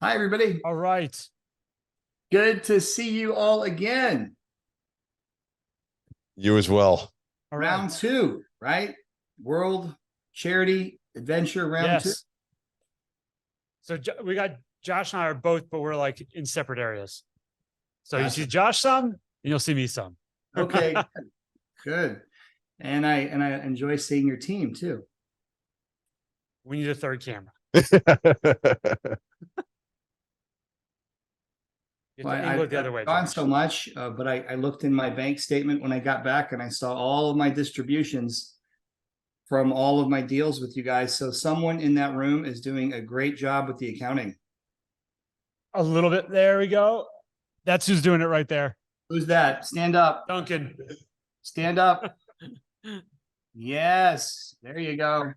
Hi, everybody. All right. Good to see you all again. You as well. All Round right. two, right? World Charity Adventure round two. Yes. So we got Josh and I are both, but we're like in separate areas. So you see Josh some, and you'll see me some. Okay, good. And I enjoy seeing your team too. We need a third camera. Well, I've the other way, gone Josh. so much, but I looked in my bank statement when I got back, and I saw all of my distributions from all of my deals with you guys. So someone in that room is doing a great job with the accounting. A little bit. There we go. That's who's doing it right there. Who's that? Stand up. Duncan. Stand up. Yes, there you go.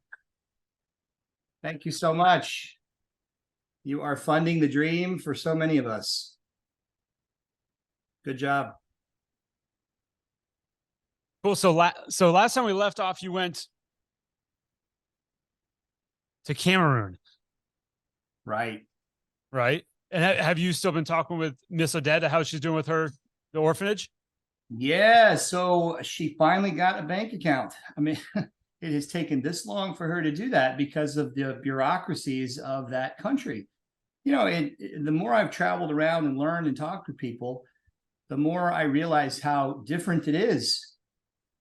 Thank you so much. You are funding the dream for so many of us. Good job. Cool. So last time we left off, you went to Cameroon. Right. Right. And have you still been talking with Miss Odette, how she's doing with the orphanage? Yeah. So she finally got a bank account. I mean, it has taken this long for her to do that because of the bureaucracies of that country. You know, the more I've traveled around and learned and talked to people, the more I realize how different it is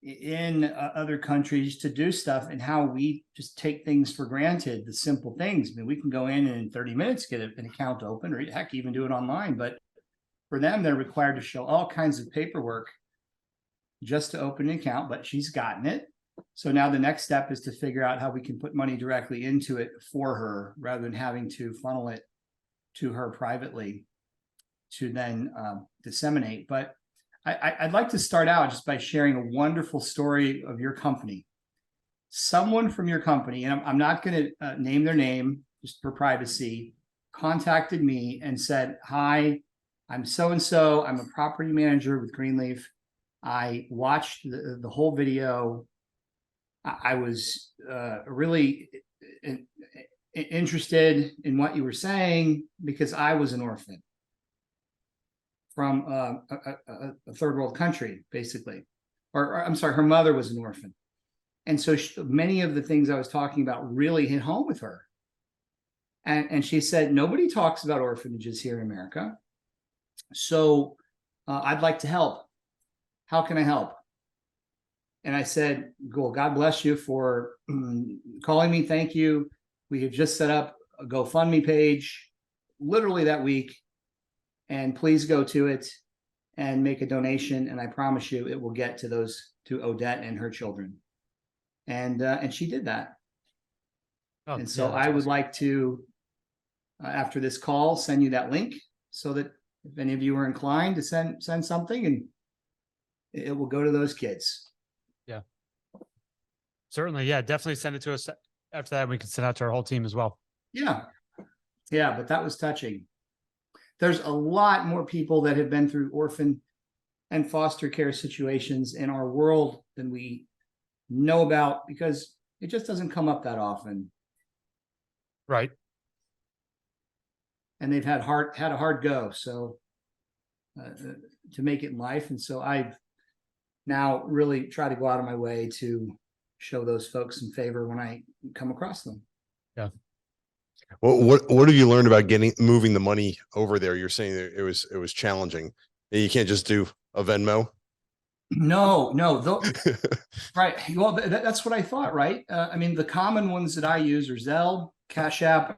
in other countries to do stuff and how we just take things for granted, the simple things. I mean, we can go in and in 30 minutes get an account open, or heck, even do it online. But for them, they're required to show all kinds of paperwork just to open an account, but she's gotten it. So now the next step is to figure out how we can put money directly into it for her rather than having to funnel it to her privately to then disseminate. But I'd like to start out just by sharing a wonderful story of your company. Someone from your company, and I'm not going to name their name just for privacy, contacted me and said, "Hi, I'm so-and-so. I'm a property manager with Greenleaf. I watched the whole video. I was really interested in what you were saying because I was an orphan from a third world country, basically. Or I'm sorry, her mother was an orphan. And so many of the things I was talking about really hit home with her. And she said, nobody talks about orphanages here in America. So I'd like to help. How can I help? And I said, well, God bless you for calling me. Thank you. We have just set up a GoFundMe page literally that week. And please go to it and make a donation. And I promise you it will get to Odette and her children. And she did that. Oh, and so yeah, I would awesome. like to, after this call, send you that link so that if any of you are inclined to send something, and it will go to those kids. Yeah. Certainly. Yeah, definitely send it to us. After that, we can send out to our whole team as well. Yeah. Yeah, but that was touching. There's a lot more people that have been through orphan and foster care situations in our world than we know about because it just doesn't come up that often. Right. And they've had a hard go. So to make it in life. And so I've now really try to go out of my way to show those folks some favor when I come across them. Yeah. Well, what have you learned about moving the money over there? You're saying that it was challenging. You can't just do a Venmo. No. Right. Well, that's what I thought. Right. I mean, the common ones that I use are Zelle, Cash App,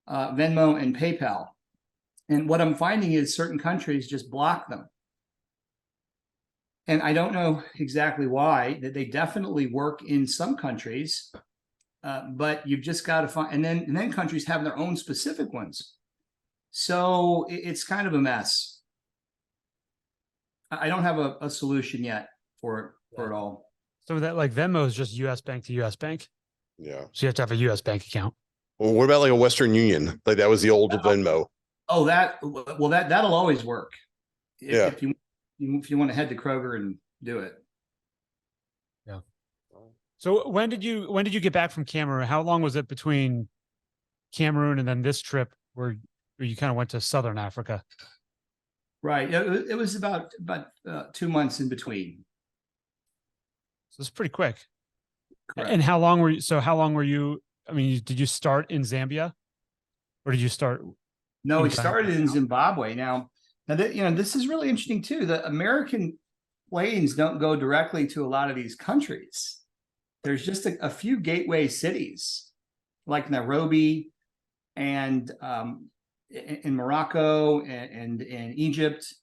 Venmo, and PayPal. And what I'm finding is certain countries just block them. And I don't know exactly why. That they definitely work in some countries. But you've just got to find, and then countries have their own specific ones. So it's kind of a mess. I don't have a solution yet for it all. So that like Venmo is just US bank to US bank. Yeah. So you have to have a US bank account. Well, what about like a Western Union? Like that was the old Venmo. Oh, that'll always work. If you want to head to Kroger and do it. Yeah. So when did you get back from Cameroon? How long was it between Cameroon and then this trip where or you kind of went to Southern Africa? Right. It was about 2 months in between. So it's pretty quick. Correct. And how long were you? So how long were you? I mean, did you start in Zambia, or did you start? No, in we started in Johannesburg? Zimbabwe. Now, this is really interesting too. The American planes don't go directly to a lot of these countries. There's just a few gateway cities like Nairobi and in Morocco and in Egypt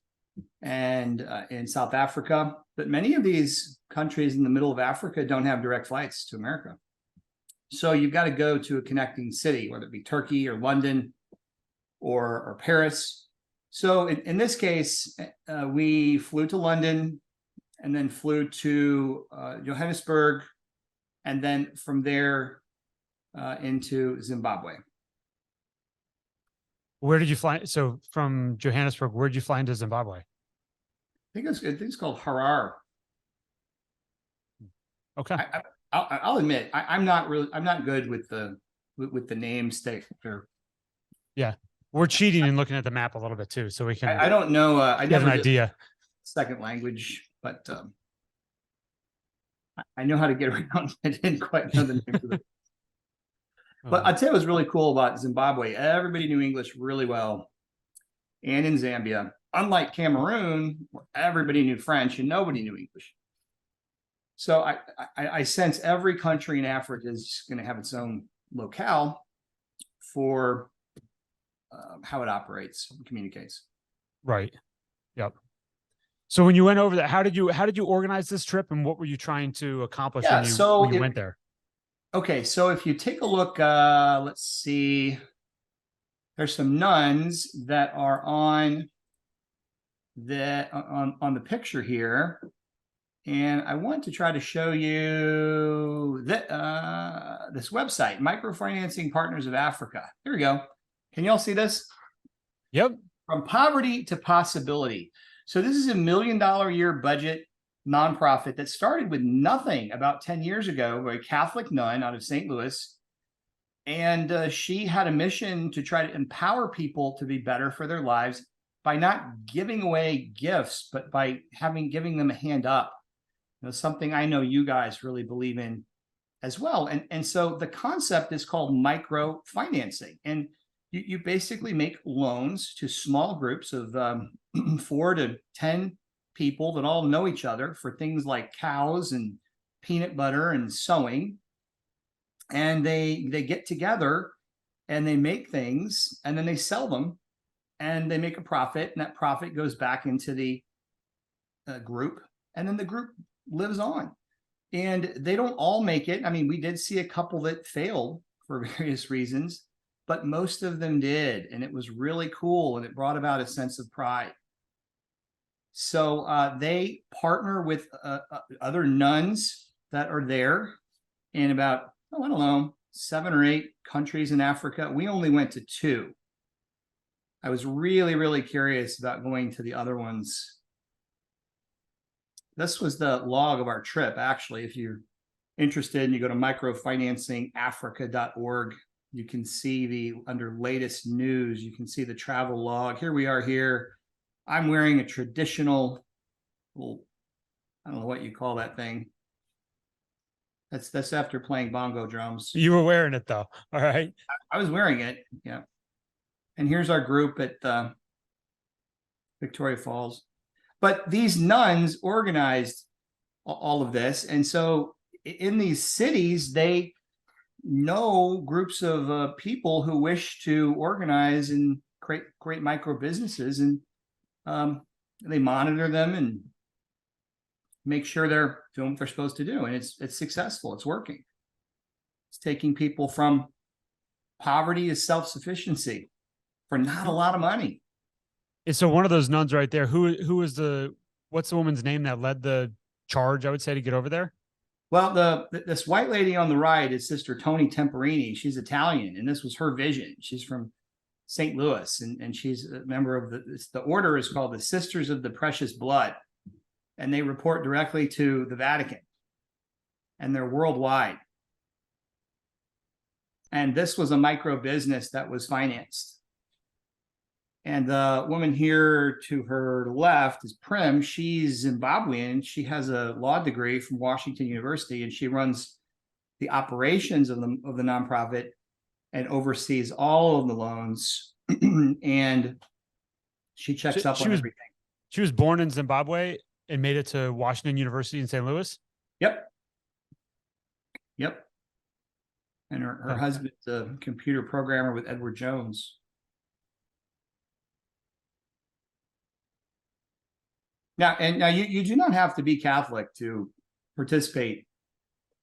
and in South Africa. But many of these countries in the middle of Africa don't have direct flights to America. So you've got to go to a connecting city, whether it be Turkey or London or Paris. So in this case, we flew to London and then flew to Johannesburg, and then from there into Zimbabwe. Where did you fly? So from Johannesburg, where did you fly into Zimbabwe? I think it's called Harar. Okay. I'll admit I'm not good with the names. We're cheating and looking at the map a little bit too, so we can I don't know. I get an never did idea. second language, but I know how to get around. I didn't quite know the names of it. But I'd say it was really cool about Zimbabwe. Everybody knew English really well. And in Zambia, unlike Cameroon, where everybody knew French and nobody knew English. So I sense every country in Africa is going to have its own locale for how it operates and communicates. Right. Yep. So when you went over there, how did you organize this trip, and what were you trying to accomplish Yeah, when you went there? Okay, so if you take a look, let's see, there's some nuns that are on the picture here, and I want to try to show you that this website, Microfinancing Partners of Africa. Here we go. Can you all see this? Yep. From poverty to possibility. So this is $1 million a year budget nonprofit that started with nothing about 10 years ago by a Catholic nun out of St. Louis. And she had a mission to try to empower people to be better for their lives by not giving away gifts, but by giving them a hand up. Something I know you guys really believe in as well. And so the concept is called microfinancing. And you basically make loans to small groups of 4 to 10 people that all know each other for things like cows and peanut butter and sewing. And they get together and they make things and then they sell them and they make a profit, and that profit goes back into the group, and then the group lives on. And they don't all make it. I mean, we did see a couple that failed for various reasons, but most of them did. And it was really cool, and it brought about a sense of pride. So they partner with other nuns that are there in about, I don't know, 7 or 8 countries in Africa. We only went to 2. I was really, really curious about going to the other ones. This was the log of our trip, actually. If you're interested and you go to microfinancingafrica.org, you can see under latest news, you can see the travel log. Here we are here. I'm wearing a traditional, well, I don't know what you call that thing. That's after playing bongo drums. You were wearing it though. All right. I was wearing it. Yeah. And here's our group at Victoria Falls. But these nuns organized all of this. And so in these cities, they know groups of people who wish to organize and create micro businesses, and they monitor them and make sure they're doing what they're supposed to do. And it's successful. It's working. It's taking people from poverty to self-sufficiency for not a lot of money. And so one of those nuns right there, who was what's the woman's name that led the charge, I would say, to get over there? Well, this white lady on the right is Sister Toni Temperini. She's Italian, and this was her vision. She's from St. Louis, and she's a member of the order is called the Sisters of the Precious Blood, and they report directly to the Vatican, and they're worldwide. And this was a micro business that was financed. And the woman here to her left is Prim. She's Zimbabwean. She has a law degree from Washington University, and she runs the operations of the nonprofit and oversees all of the loans. And she checks up on everything. She was born in Zimbabwe and made it to Washington University in St. Louis. Yep. And her husband's a computer programmer with Edward Jones. Now you do not have to be Catholic to participate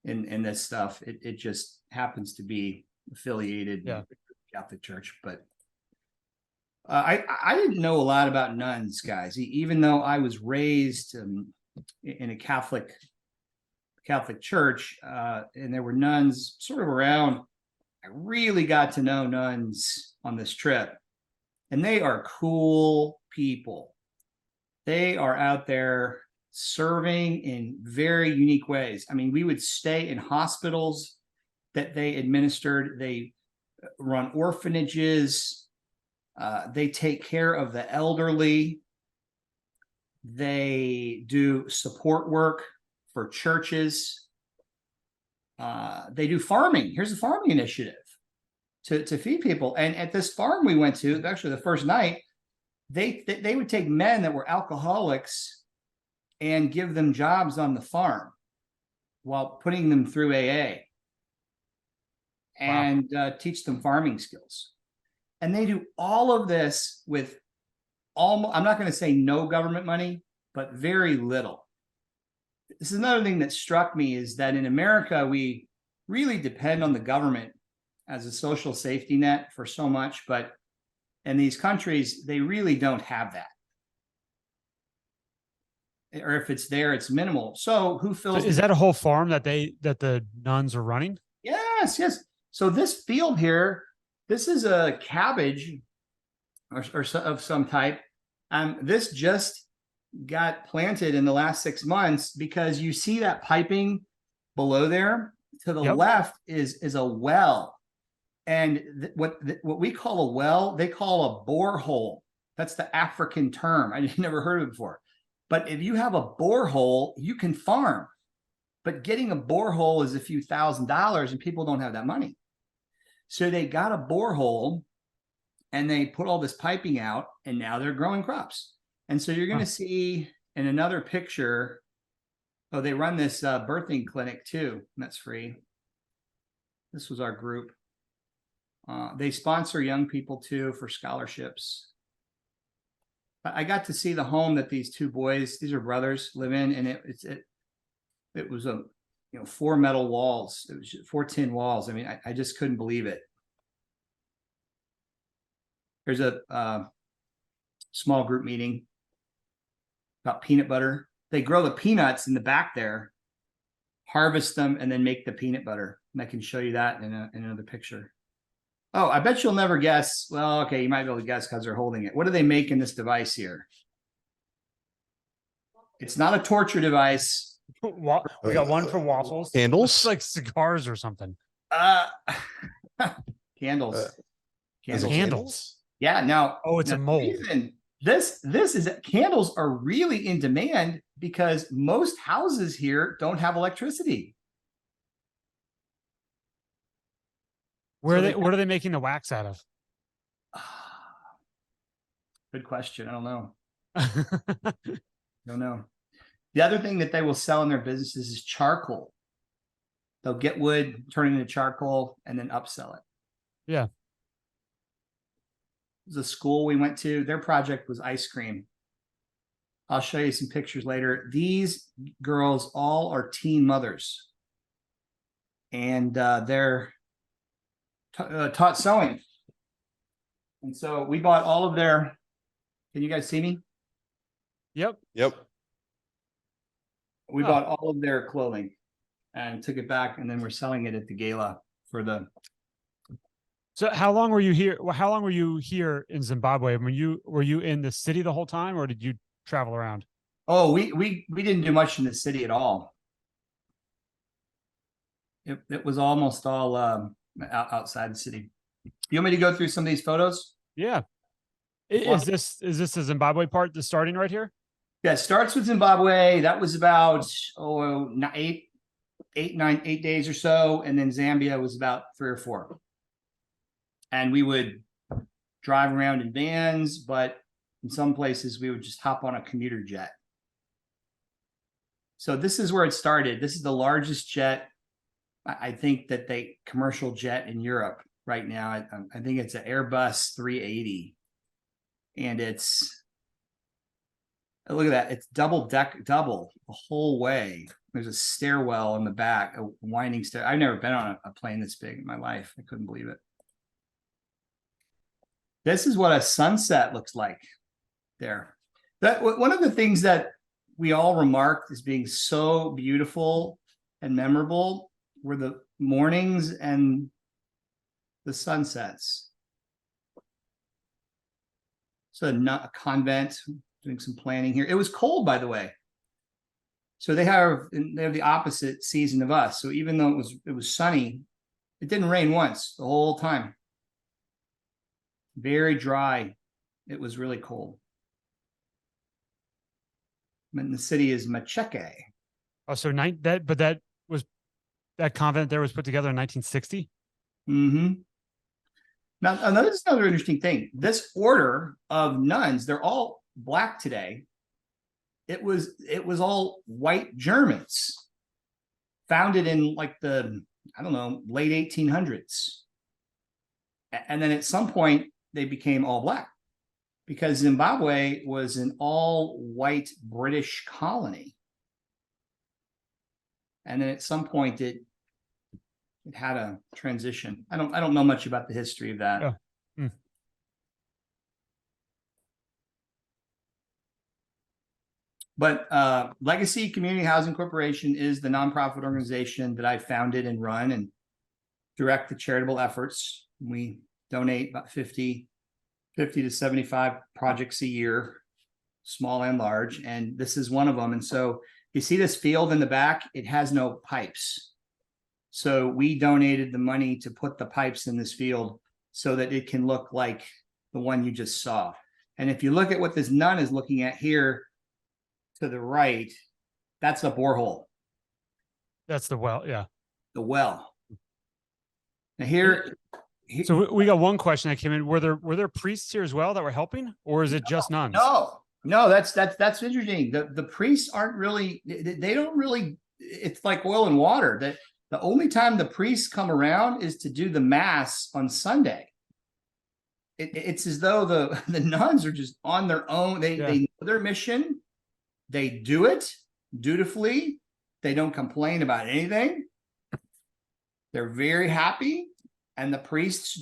in this stuff. It just happens to be affiliated with the Catholic Church. But I didn't know a lot about nuns, guys, even though I was raised in a Catholic church, and there were nuns sort of around. I really got to know nuns on this trip, and they are cool people. They are out there serving in very unique ways. I mean, we would stay in hospitals that they administered. They run orphanages. They take care of the elderly. They do support work for churches. They do farming. Here's a farming initiative to feed people. And at this farm we went to, actually the first night, they would take men that were alcoholics and give them jobs on the farm while putting them through AA and teach them farming skills. And they do all of this with I'm not going to say no government money, but very little. This is another thing that struck me, is that in America, we really depend on the government as a social safety net for so much, but in these countries, they really don't have that. Or if it's there, it's minimal. So who fills? So is that a whole farm that the nuns are running? Yes. So this field here, this is a cabbage or of some type. This just got planted in the last 6 months, because you see that piping below there to the left is a well. And what we call a well, they call a borehole. That's the African term. I never heard of it before. But if you have a borehole, you can farm. But getting a borehole is a few $1,000s, and people don't have that money. So they got a borehole and they put all this piping out, and now they're growing crops. And so you're going to see in another picture, they run this birthing clinic too. That's free. This was our group. They sponsor young people too for scholarships. I got to see the home that these two boys, these are brothers, live in, and it was 4 metal walls. It was 4 tin walls. I mean, I just couldn't believe it. There's a small group meeting about peanut butter. They grow the peanuts in the back there, harvest them, and then make the peanut butter. And I can show you that in another picture. Oh, I bet you'll never guess. Well, okay, you might be able to guess because they're holding it. What do they make in this device here? It's not a torture device. We got one for waffles. Candles? It's like cigars or something. Candles. Candles. Yeah. Now, it's a mold. This is candles are really in demand because most houses here don't have electricity. What are they making the wax out of? Good question. I don't know. The other thing that they will sell in their businesses is charcoal. They'll get wood, turn it into charcoal, and then upsell it. Yeah. The school we went to, their project was ice cream. I'll show you some pictures later. These girls all are teen mothers, and they're taught sewing. And so we bought all of their, can you guys see me? Yep. We bought all of their clothing and took it back, and then we're selling it at the gala for the. So how long were you here? How long were you here in Zimbabwe? Were you in the city the whole time, or did you travel around? Oh, we didn't do much in the city at all. It was almost all outside the city. You want me to go through some of these photos? Yeah. Is this the Zimbabwe part that's starting right here? Yeah, it starts with Zimbabwe. That was about 8 days or so, and then Zambia was about 3 or 4. And we would drive around in vans, but in some places we would just hop on a commuter jet. So this is where it started. This is the largest jet, I think, that commercial jet in Europe right now. I think it's an Airbus 380, and look at that. It's double the whole way. There's a stairwell in the back, a winding stair. I've never been on a plane this big in my life. I couldn't believe it. This is what a sunset looks like there. One of the things that we all remarked as being so beautiful and memorable were the mornings and the sunsets. So a convent, doing some planning here. It was cold, by the way. So they have the opposite season of us. So even though it was sunny, it didn't rain once the whole time. Very dry. It was really cold. And the city is Macheke. Oh, so that convent there was put together in 1960. Mm-hmm. Now, this is another interesting thing. This order of nuns, they're all Black today. It was all white Germans, founded in like the, I don't know, late 1800s. And then at some point they became all Black, because Zimbabwe was an all white British colony. And then at some point it had a transition. I don't know much about the history of that. Oh. Hmm. But Legacy Community Housing Corporation is the nonprofit organization that I founded and run and direct the charitable efforts. We donate about 50 to 75 projects a year, small and large, and this is one of them. And so you see this field in the back, it has no pipes. So we donated the money to put the pipes in this field so that it can look like the one you just saw. And if you look at what this nun is looking at here to the right, that's a borehole. That's the well, yeah. The well. Now here, so we got one question that came in. Were there priests here as well that were helping, or is it just nuns? No, that's interesting. The priests aren't really, they don't really, it's like oil and water. That the only time the priests come around is to do the mass on Sunday. It's as though the nuns are just on their own. They know their mission. They do it dutifully. They don't complain about anything. They're very happy. And the priests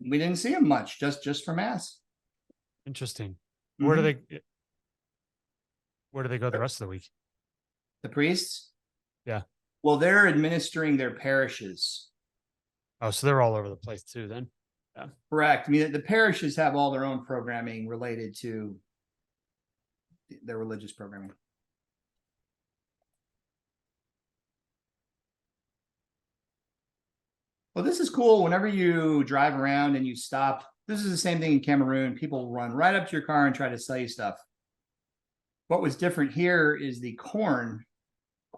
we didn't see them much, just for mass. Interesting. Where do they go the rest of the week? The priests? Yeah. Well, they're administering their parishes. Oh, so they're all over the place too then. Yeah. Correct. I mean, the parishes have all their own programming related to their religious programming. Well, this is cool. Whenever you drive around and you stop, this is the same thing in Cameroon. People run right up to your car and try to sell you stuff. What was different here is the corn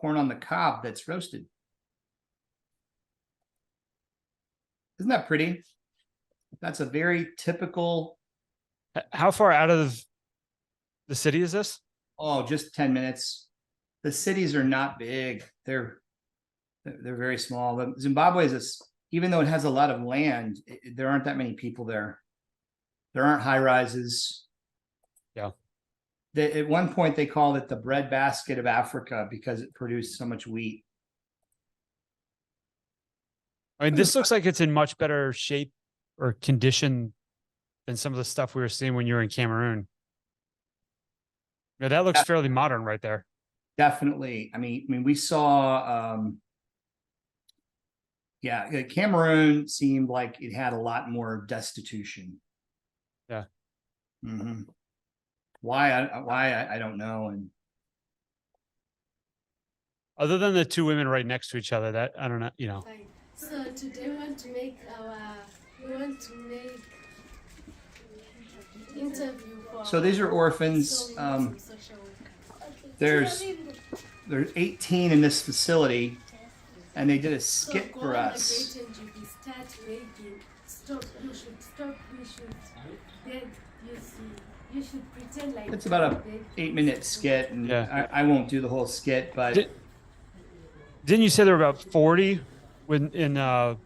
on the cob that's roasted. Isn't that pretty? That's a very typical. How far out of the city is this? Oh, just 10 minutes. The cities are not big. They're very small. Zimbabwe is even though it has a lot of land, there aren't that many people there. There aren't high rises. Yeah. At one point, they called it the breadbasket of Africa because it produced so much wheat. I mean, this looks like it's in much better shape or condition than some of the stuff we were seeing when you were in Cameroon. Yeah, that looks fairly modern right there. Definitely. I mean, we saw, Cameroon seemed like it had a lot more destitution. Yeah. Mm-hmm. Why I don't know. And other than the two women right next to each other, that I don't know, you know. So today we want to make So these are orphans. There's 18 in this facility, and they did a skit for us. It's about a 8-minute skit, and Yeah. I won't do the whole skit, but Didn't you say there were about 40 when in the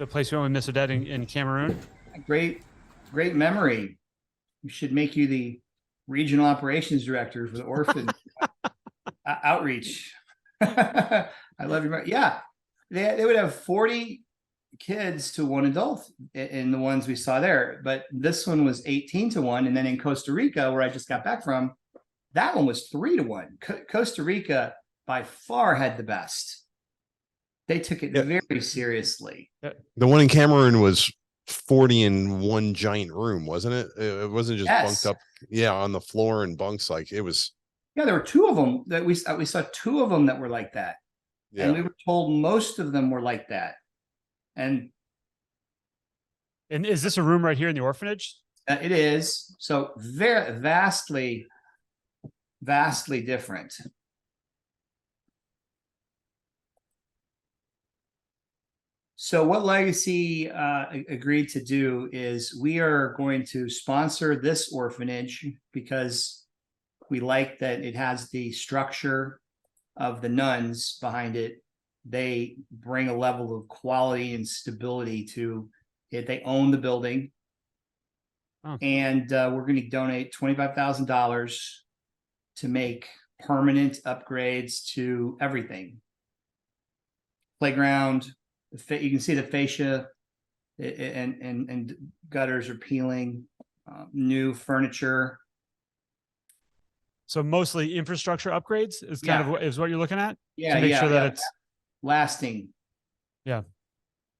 place we went with Miss Odette in Cameroon? great memory. We should make you the regional operations director for the orphan outreach. I love your, yeah. They would have 40 kids to 1 adult in the ones we saw there, but this one was 18 to 1. And then in Costa Rica, where I just got back from, that one was 3 to 1. Costa Rica by far had the best. They took it very seriously. The one in Cameroon was 40 in one giant room, wasn't it? It wasn't just bunked up. Yeah, on the floor and bunks. Like it was. Yeah, there were 2 of them that we saw 2 of them that were like that. Yeah. And we were told most of them were like that. And is this a room right here in the orphanage? It is. So very vastly different. So what Legacy agreed to do is we are going to sponsor this orphanage because we like that it has the structure of the nuns behind it. They bring a level of quality and stability to it. They own the building. Oh. And we're going to donate $25,000 to make permanent upgrades to everything. Playground, you can see the fascia and gutters are peeling, new furniture. So mostly infrastructure upgrades is kind of what you're looking at. Yeah, to make sure that it's lasting. Yeah.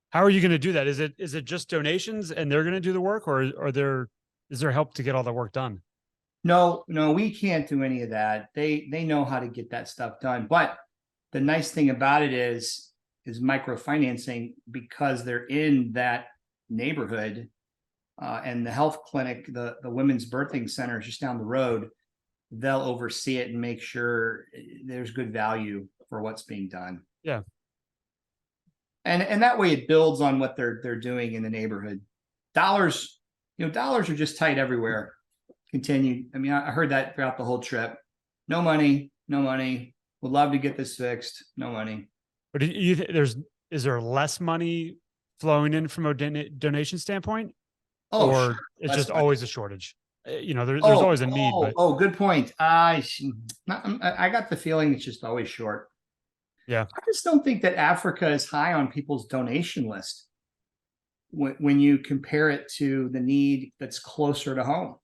How are you going to do that? Is it just donations and they're going to do the work, or is there help to get all the work done? No, we can't do any of that. They know how to get that stuff done. But the nice thing about it is microfinancing, because they're in that neighborhood, and the health clinic, the women's birthing center is just down the road. They'll oversee it and make sure there's good value for what's being done. Yeah. And that way it builds on what they're doing in the neighborhood. Dollars are just tight everywhere. Continue. I mean, I heard that throughout the whole trip. No money. Would love to get this fixed. No money. But is there less money flowing in from a donation standpoint? Oh, or sure. It's just always a shortage? There's always a need. But good point. I got the feeling it's just always short. Yeah. I just don't think that Africa is high on people's donation list when you compare it to the need that's closer to home.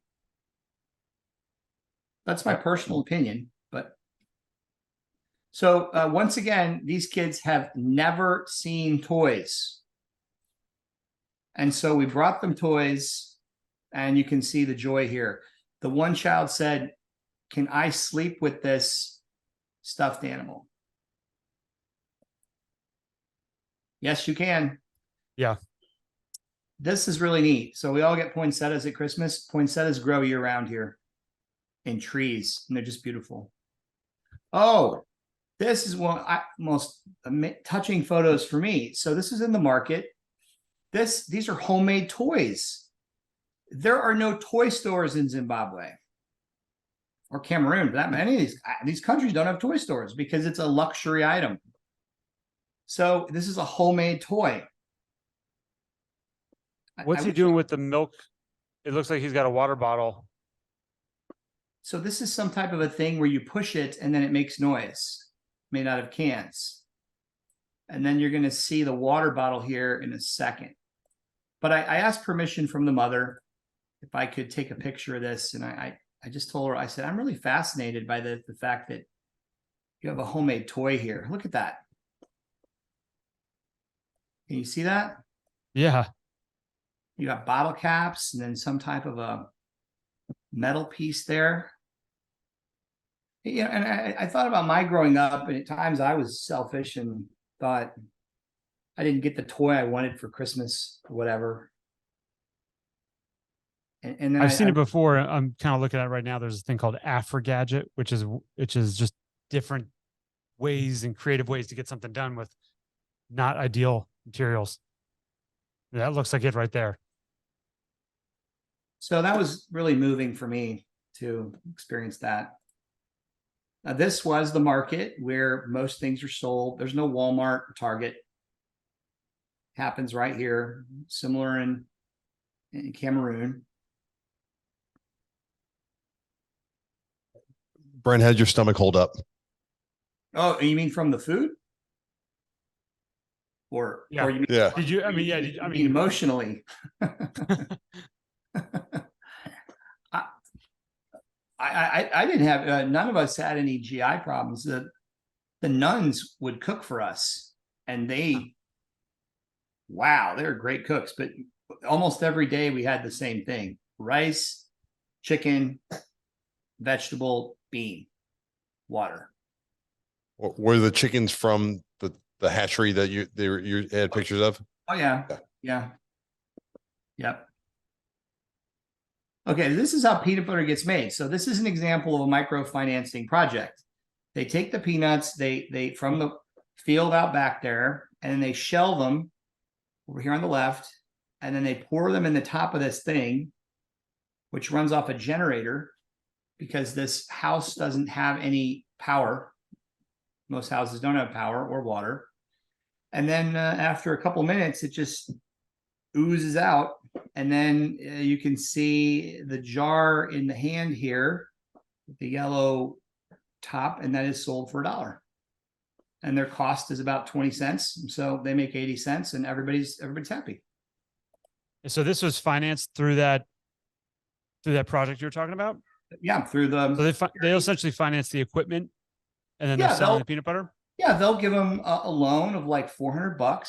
That's my personal opinion. But so once again, these kids have never seen toys. And so we brought them toys, and you can see the joy here. The one child said, "Can I sleep with this stuffed animal?" Yes, you can. Yeah. This is really neat. So we all get poinsettias at Christmas. Poinsettias grow year round here in trees, and they're just beautiful. Oh, this is one most touching photos for me. So this is in the market. These are homemade toys. There are no toy stores in Zimbabwe or Cameroon. That many of these countries don't have toy stores because it's a luxury item. So this is a homemade toy. What's he doing with the milk? It looks like he's got a water bottle. So this is some type of a thing where you push it and then it makes noise, made out of cans. And then you're going to see the water bottle here in a second. But I asked permission from the mother if I could take a picture of this. And I just told her, I said, I'm really fascinated by the fact that you have a homemade toy here. Look at that. Can you see that? Yeah. You got bottle caps and then some type of a metal piece there. Yeah, and I thought about my growing up, and at times I was selfish and thought I didn't get the toy I wanted for Christmas or whatever. And then I've seen it before. I'm kind of looking at it right now. There's a thing called Afrogadget, which is just different ways and creative ways to get something done with not ideal materials. That looks like it right there. So that was really moving for me to experience that. This was the market where most things are sold. There's no Walmart or Target. Happens right here, similar in Cameroon. Brent, how'd your stomach hold up? Oh, you mean from the food? Or Yeah. you mean, Yeah. Did you? I mean, yeah. I mean, emotionally. I didn't have none of us had any GI problems. The nuns would cook for us, and wow, they were great cooks. But almost every day we had the same thing: rice, chicken, vegetable, bean, water. Were the chickens from the hatchery that you had pictures of? Oh yeah, yeah, yep. Okay, this is how peanut butter gets made. So this is an example of a microfinancing project. They take the peanuts, they from the field out back there, and then they shell them over here on the left, and then they pour them in the top of this thing, which runs off a generator because this house doesn't have any power. Most houses don't have power or water. And then after a couple minutes, it just oozes out. And then you can see the jar in the hand here, with the yellow top, and that is sold for $1. And their cost is about 20 cents. So they make 80 cents and everybody's happy. so this was financed through that project you were talking about? Yeah, through the So they essentially finance the equipment, and then Yeah, they're selling the peanut butter? yeah, they'll give them a loan of like $400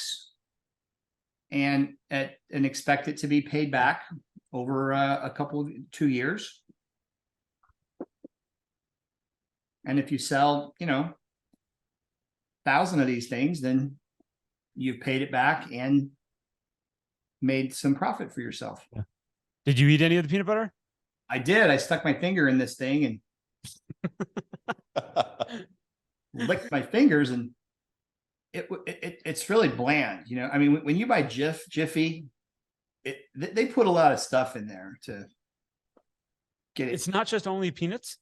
and expect it to be paid back over a couple of 2 years. And if you sell, 1,000 of these things, then you've paid it back and made some profit for yourself. Yeah. Did you eat any of the peanut butter? I did. I stuck my finger in this thing and licked my fingers, and it's really bland. I mean, when you buy Jiffy, they put a lot of stuff in there to get it. It's not just only peanuts.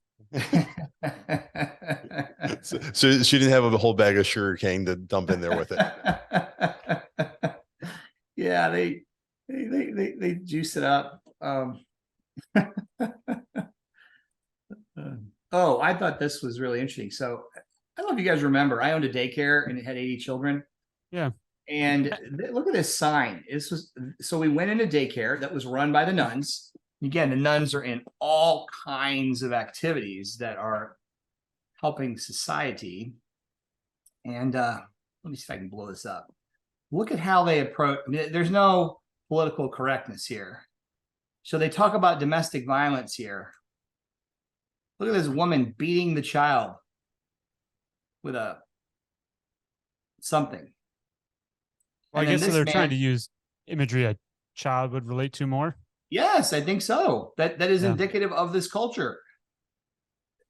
So she didn't have a whole bag of sugar cane to dump in there with it. Yeah, they juice it up. Oh, I thought this was really interesting. So I don't know if you guys remember, I owned a daycare and it had 80 children. Yeah. And look at this sign. So we went into daycare that was run by the nuns. Again, the nuns are in all kinds of activities that are helping society. And let me see if I can blow this up. Look at how they approach. There's no political correctness here. So they talk about domestic violence here. Look at this woman beating the child with something. Well, I guess so they're trying to use imagery a child would relate to more. Yes, I think so. That is indicative of this culture.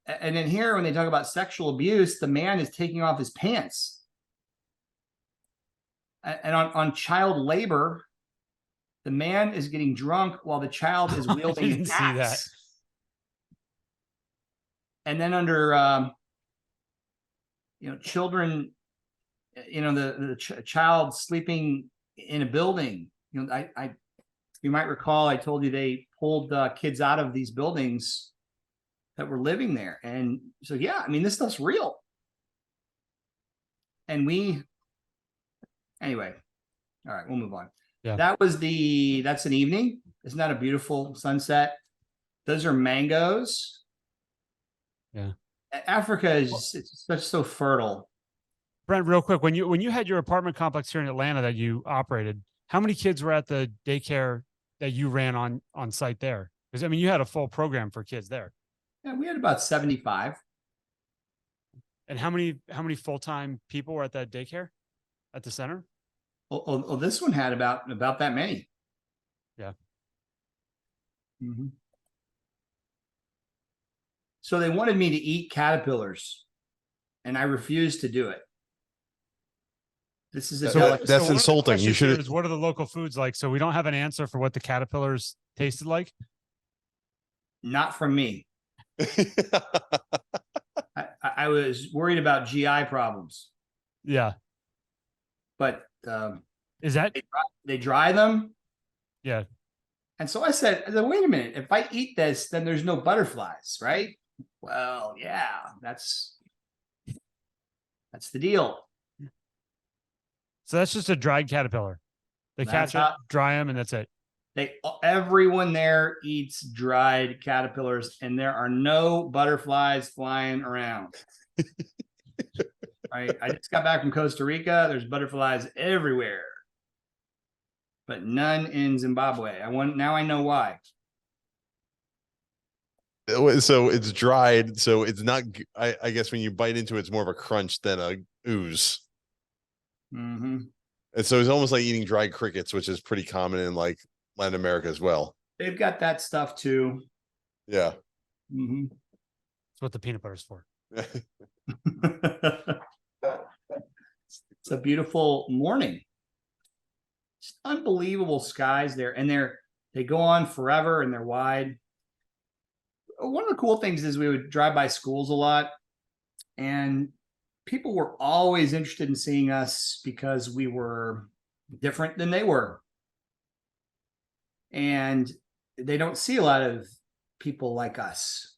And then here, when they talk about sexual abuse, the man is taking off his pants. And on child labor, the man is getting drunk while the child is wielding an axe. See that. And then under, children, the child sleeping in a building. You might recall I told you they pulled kids out of these buildings that were living there. And so, yeah, I mean, this stuff's real. And anyway, all right, we'll move on. Yeah. That's an evening. Isn't that a beautiful sunset? Those are mangoes. Yeah. Africa is so fertile. Brent, real quick, when you had your apartment complex here in Atlanta that you operated, how many kids were at the daycare that you ran on site there? Because I mean, you had a full program for kids there. Yeah, we had about 75. And how many full-time people were at that daycare at the center? Oh, this one had about that many. Yeah. Mhm. So they wanted me to eat caterpillars, and I refused to do it. This is a So delicacy. that's one of the insulting. You questions here should- is, what are the local foods like? So we don't have an answer for what the caterpillars tasted like. Not from me. I was worried about GI problems, Yeah. but Is that, they dry them. yeah. And so I said, wait a minute, if I eat this, then there's no butterflies, right? Well, yeah, that's the deal. So that's just a dried caterpillar. They That's catch it, dry them, and that's it. Everyone there eats dried caterpillars, and there are no butterflies flying around. I just got back from Costa Rica. There's butterflies everywhere, but none in Zimbabwe. Now I know why. So it's dried. So it's not, I guess when you bite into it, it's more of a crunch than a ooze. Mm-hmm. And so it's almost like eating dried crickets, which is pretty common in like Latin America as well. They've got that stuff too. Yeah. Mm-hmm. That's what the peanut butter is for. It's a beautiful morning. Just unbelievable skies there, and they go on forever, and they're wide. One of the cool things is we would drive by schools a lot, and people were always interested in seeing us because we were different than they were. And they don't see a lot of people like us.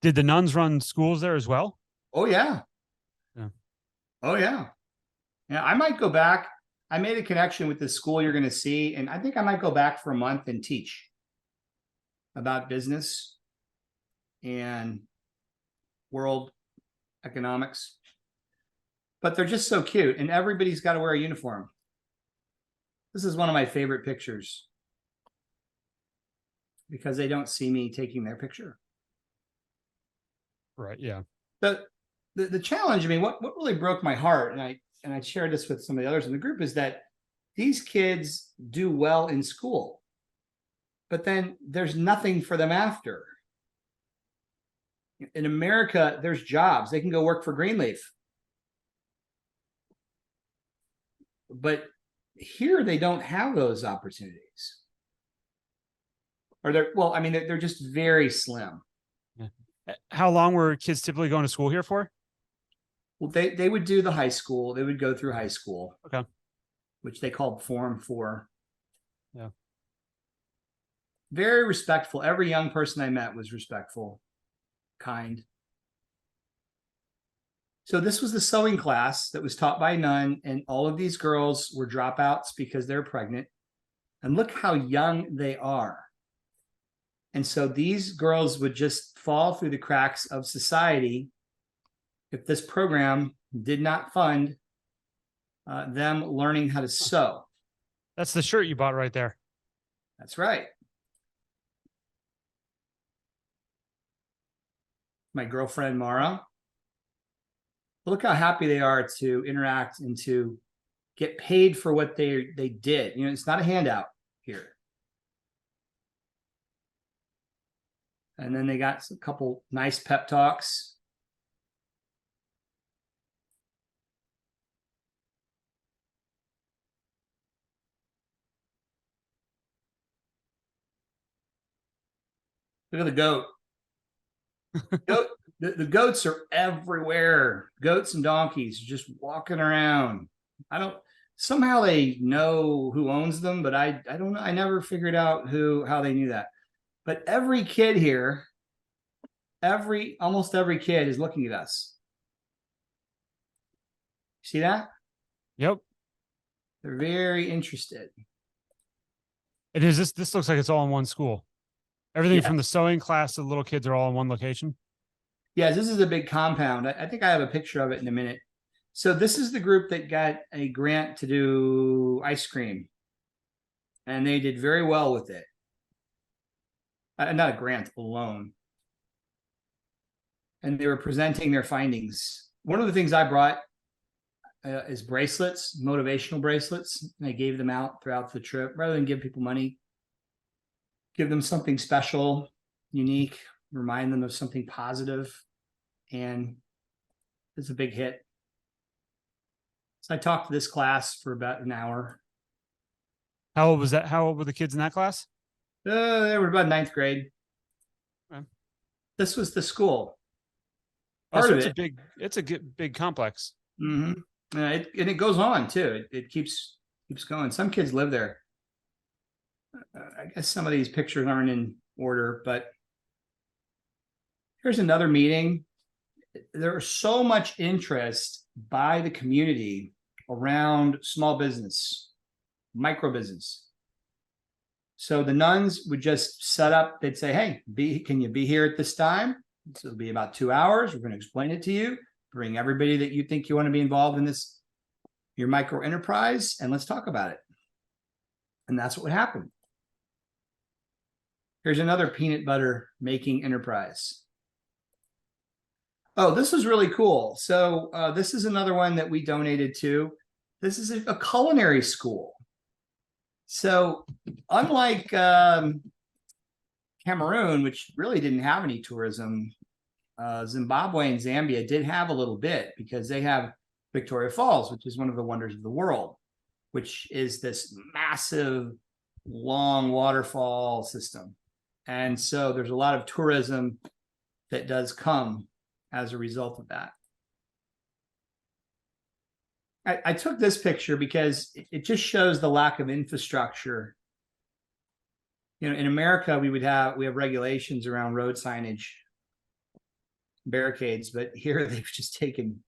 Did the nuns run schools there as well? Oh, yeah. Yeah. Oh, yeah. Yeah, I might go back. I made a connection with the school you're going to see, and I think I might go back for a month and teach about business and world economics. But they're just so cute, and everybody's got to wear a uniform. This is one of my favorite pictures because they don't see me taking their picture. Right. Yeah. The challenge, I mean, what really broke my heart, and I shared this with some of the others in the group, is that these kids do well in school, but then there's nothing for them after. In America, there's jobs. They can go work for Greenleaf. But here they don't have those opportunities. Or they're just very slim. Yeah. How long were kids typically going to school here for? Well, they would do the high school. They would go through high school. Okay. Which they called Form 4. Yeah. Very respectful. Every young person I met was respectful, kind. So this was the sewing class that was taught by a nun, and all of these girls were dropouts because they're pregnant. And look how young they are. And so these girls would just fall through the cracks of society if this program did not fund them learning how to sew. That's the shirt you bought right there. That's right. My girlfriend, Mara. Look how happy they are to interact and to get paid for what they did. You know, it's not a handout here. And then they got a couple nice pep talks. Look at the goat. The goats are everywhere. Goats and donkeys just walking around. Somehow they know who owns them, but I don't know. I never figured out how they knew that. But every kid here, almost every kid is looking at us. See that? Yep. They're very interested. It is this looks like it's all in one school. Everything Yes. from the sewing class to the little kids are all in one location. Yes, this is a big compound. I think I have a picture of it in a minute. So this is the group that got a grant to do ice cream. And they did very well with it. Not a grant, a loan. And they were presenting their findings. One of the things I brought is bracelets, motivational bracelets. And I gave them out throughout the trip rather than give people money. give them something special, unique, remind them of something positive, and it's a big hit. So I talked to this class for about an hour. How old was that? How old were the kids in that class? They were about ninth grade. Okay. This was the school. Oh, Part so of it's it. a big complex. And it goes on too. It keeps going. Some kids live there. I guess some of these pictures aren't in order, but here's another meeting. There's so much interest by the community around small business, micro business. So the nuns would just set up, they'd say, hey, can you be here at this time? So it'll be about 2 hours. We're going to explain it to you. Bring everybody that you think you want to be involved in this, your micro enterprise, and let's talk about it. And that's what would happen. Here's another peanut butter making enterprise. Oh, this was really cool. So this is another one that we donated to. This is a culinary school. So unlike Cameroon, which really didn't have any tourism, Zimbabwe and Zambia did have a little bit because they have Victoria Falls, which is one of the wonders of the world, which is this massive, long waterfall system. And so there's a lot of tourism that does come as a result of that. I took this picture because it just shows the lack of infrastructure. You know, in America, we have regulations around road signage, barricades, but here they've just taken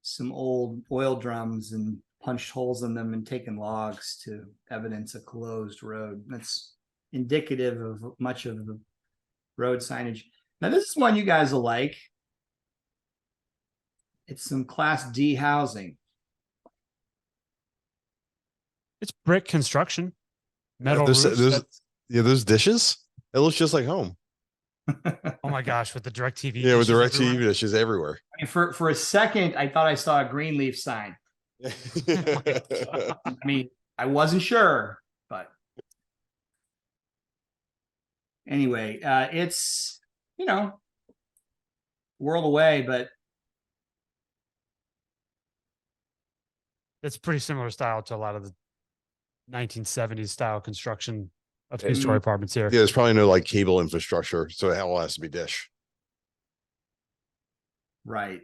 some old oil drums and punched holes in them and taken logs to evidence a closed road. That's indicative of much of the road signage. Now, this is one you guys will like. It's some Class D housing. It's brick construction, metal roofs. Those dishes. It looks just like home. Oh my gosh, with the DirecTV. Yeah, with the dishes DirecTV everywhere. dishes everywhere. I mean, for a second, I thought I saw a Greenleaf sign. I mean, I wasn't sure, but anyway, it's, you know, world away, but It's pretty similar style to a lot of the 1970s style construction of two-story apartments here. Yeah, there's probably no like cable infrastructure, so it all has to be dish. right.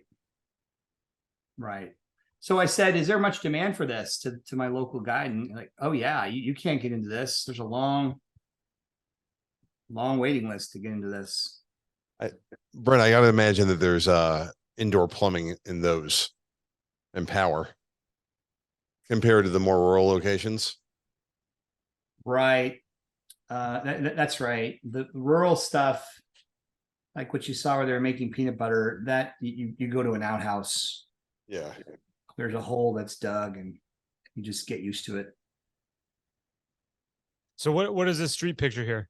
So I said, is there much demand for this to my local guide? And like, oh yeah, you can't get into this. There's a long waiting list to get into this. Brent, I gotta imagine that there's indoor plumbing in those and power compared to the more rural locations. Right. That's right. The rural stuff, like what you saw where they were making peanut butter, that you go to an outhouse. Yeah. There's a hole that's dug and you just get used to it. So what is this street picture here?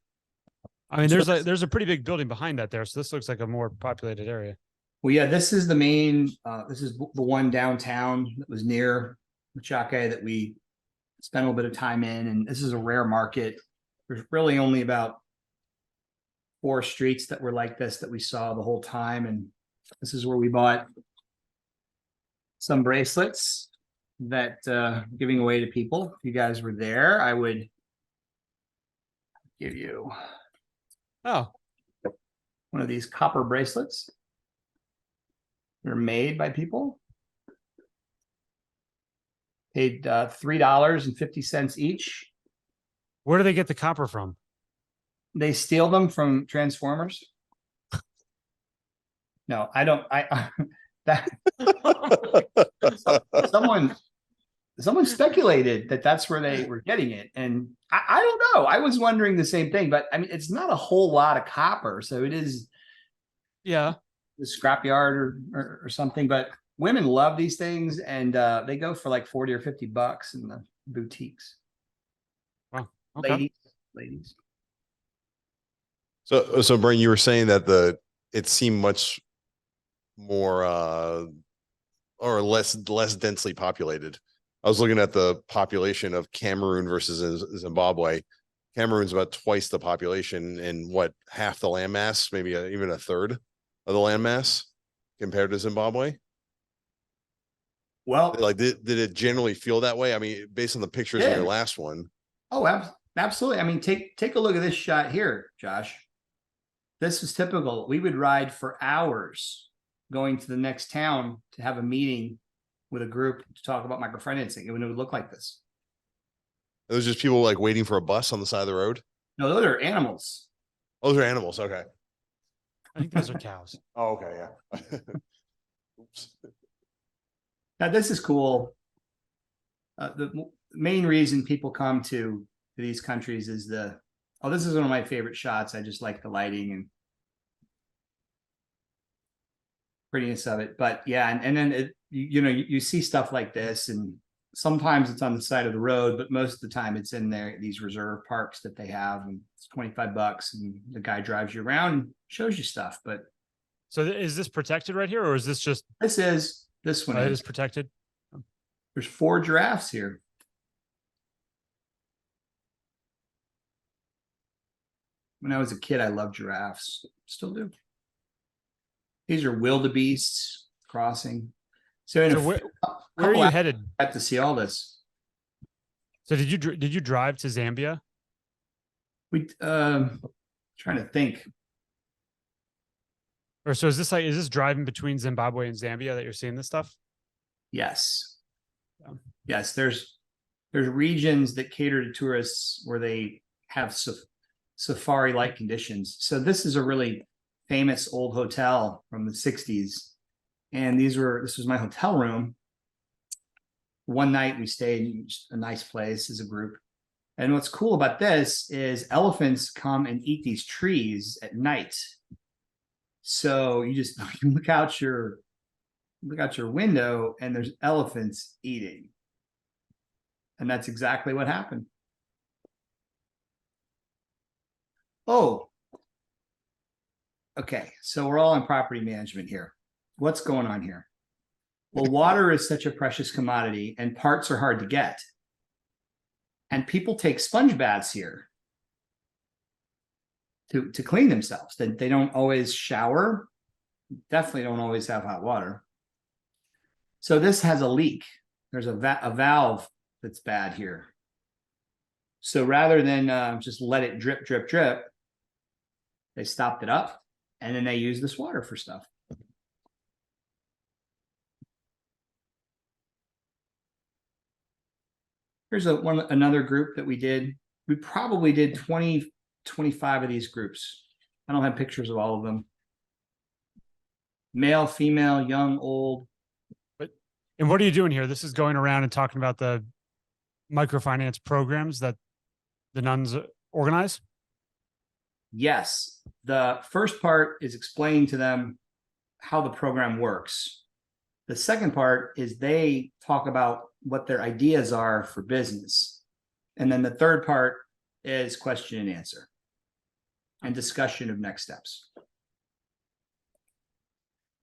I mean, there's a pretty big building behind that there, so this looks like a more populated area. Well, yeah, this is the main, this is the one downtown that was near Machake that we spent a little bit of time in, and this is a rare market. There's really only about 4 streets that were like this that we saw the whole time, and this is where we bought some bracelets that giving away to people. If you guys were there, I would give you Oh, one of these copper bracelets. They're made by people. Paid $3.50 each. where do they get the copper from? They steal them from Transformers. No, I don't. That someone speculated that that's where they were getting it, and I don't know. I was wondering the same thing, but I mean, it's not a whole lot of copper, so it is. Yeah, The scrapyard or something, but women love these things, and they go for like 40 or 50 bucks in the boutiques. wow. Okay. Ladies. So Brent, you were saying that it seemed much more or less densely populated. I was looking at the population of Cameroon versus Zimbabwe. Cameroon's about twice the population and what, half the land mass, maybe even a third of the land mass compared to Zimbabwe. Well, Like, did it generally feel that way? I mean, based on the pictures in your Yeah. last one. oh, absolutely. I mean, take a look at this shot here, Josh. This is typical. We would ride for hours going to the next town to have a meeting with a group to talk about microfinancing. It would look like this. It was just people like waiting for a bus on the side of the road. No, those are animals. Oh, those are animals. Okay. I think those are cows. Oh, okay. Yeah. Oops. Now, this is cool. The main reason people come to these countries is this is one of my favorite shots. I just like the lighting and prettiness of it. But yeah, and then you see stuff like this, and sometimes it's on the side of the road, but most of the time it's in there, these reserve parks that they have, and it's $25 and the guy drives you around and shows you stuff. But So is this protected right here, or is this just this one it is is protected? there's 4 giraffes here. When I was a kid, I loved giraffes. Still do. These are wildebeests crossing. So So where are you headed? I have to see all this. So did you drive to Zambia? We trying to think. Or so is this driving between Zimbabwe and Zambia that you're seeing this stuff? Yes. Yeah. Yes, there's regions that cater to tourists where they have safari-like conditions. So this is a really famous old hotel from the 60s. And this was my hotel room. One night we stayed in a nice place as a group. And what's cool about this is elephants come and eat these trees at night. So you just look out your window and there's elephants eating. And that's exactly what happened. Oh, okay. So we're all in property management here. What's going on here? Well, water is such a precious commodity and parts are hard to get. And people take sponge baths here to clean themselves. They don't always shower, definitely don't always have hot water. So this has a leak. There's a valve that's bad here. So rather than just let it drip, drip, drip, they stopped it up and then they use this water for stuff. Here's another group that we did. We probably did 20, 25 of these groups. I don't have pictures of all of them. Male, female, young, old. And what are you doing here? This is going around and talking about the microfinance programs that the nuns organize? Yes. The first part is explaining to them how the program works. The second part is they talk about what their ideas are for business. And then the third part is question and answer and discussion of next steps.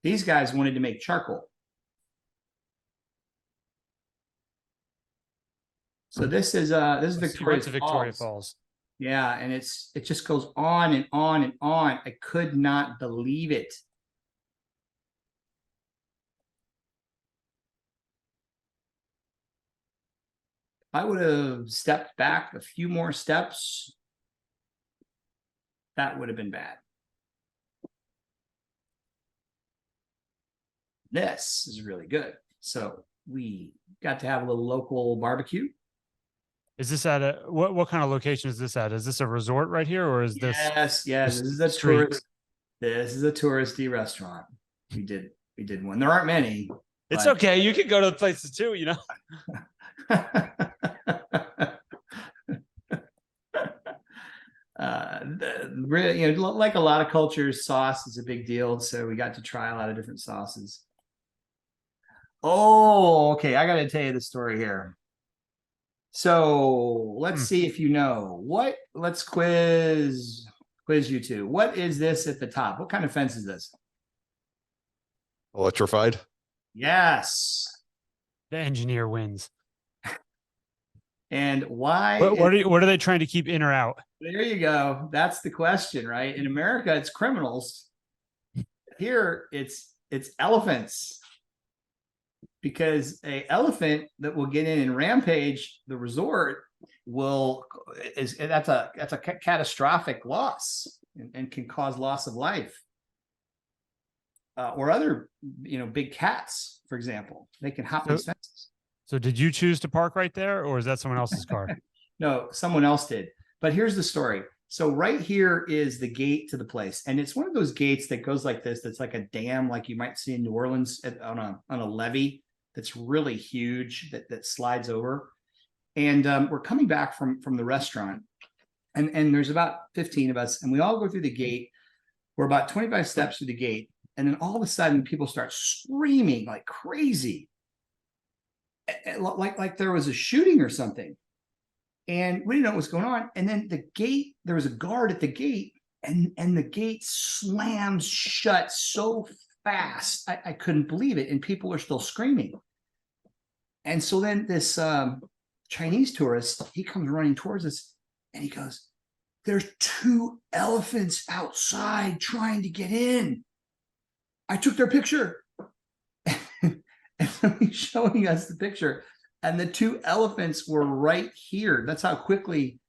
These guys wanted to make charcoal. So this is Victoria Falls. Yeah, and it just goes on and on and on. I could not believe it. I would have stepped back a few more steps. That would have been bad. This is really good. So we got to have a little local barbecue. Is this at a what kind of location is this at? Is this a resort right here, or is this? Yes, this is a tourist. This is a touristy restaurant. We did one. There aren't many. It's okay. You can go to the places too, you know. Really, like a lot of cultures, sauce is a big deal. So we got to try a lot of different sauces. Oh, okay. I got to tell you the story here. So let's see if you know what. Let's quiz you two. What is this at the top? What kind of fence is this? Electrified. Yes. The engineer wins. And why? What are they trying to keep in or out? There you go. That's the question, right? In America, it's criminals. Here, it's elephants. Because a elephant that will get in and rampage the resort that's a catastrophic loss and can cause loss of life. Or other, big cats, for example, they can hop these fences. So did you choose to park right there, or is that someone else's car? No, someone else did. But here's the story. So right here is the gate to the place. And it's one of those gates that goes like this. That's like a dam, like you might see in New Orleans on a levee that's really huge that slides over. And we're coming back from the restaurant. And there's about 15 of us. And we all go through the gate. We're about 25 steps through the gate. And then all of a sudden, people start screaming like crazy. Like there was a shooting or something. And we didn't know what was going on. And then the gate, there was a guard at the gate, and the gate slams shut so fast. I couldn't believe it. And people are still screaming. And so then this Chinese tourist, he comes running towards us and he goes, "There's 2 elephants outside trying to get in. I took their picture." And so he's showing us the picture. And the 2 elephants were right here. That's how quickly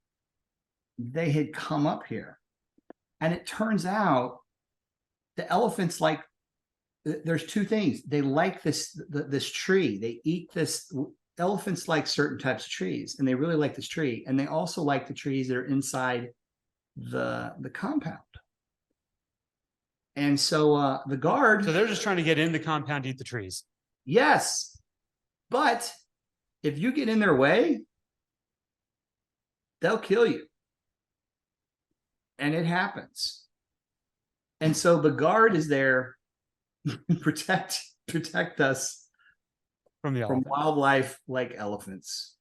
they had come up here. And it turns out the elephants there's 2 things. They like this tree. They eat this. Elephants like certain types of trees, and they really like this tree. And they also like the trees that are inside the compound. And so the guard. So they're just trying to get in the compound to eat the trees. Yes. But if you get in their way, they'll kill you. And it happens. And so the guard is there to protect us From the from wildlife like elephants.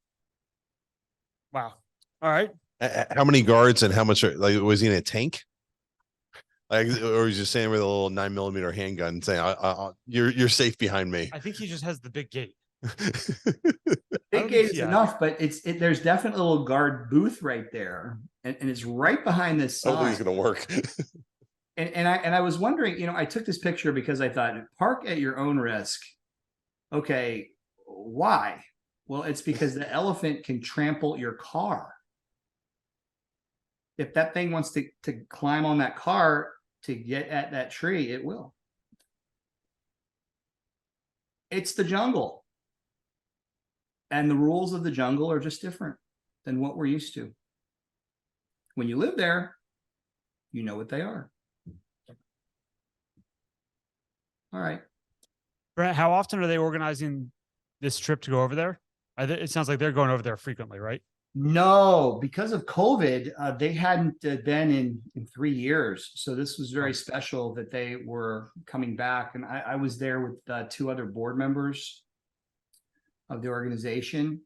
Wow. All right. How many guards and how much was he in a tank? Or was he just standing with a little 9mm handgun saying, you're safe behind me? I think he just has the big gate. Big gate is enough, but there's definitely a little guard booth right there. And it's right behind this sign. Hopefully it's going to work. And I was wondering, I took this picture because I thought, park at your own risk. Okay, why? Well, it's because the elephant can trample your car. If that thing wants to climb on that car to get at that tree, it will. It's the jungle. And the rules of the jungle are just different than what we're used to. When you live there, you know what they are. All right. Brent, how often are they organizing this trip to go over there? It sounds like they're going over there frequently, right? No, because of COVID, they hadn't been in 3 years. So this was very special that they were coming back. And I was there with 2 other board members of the organization.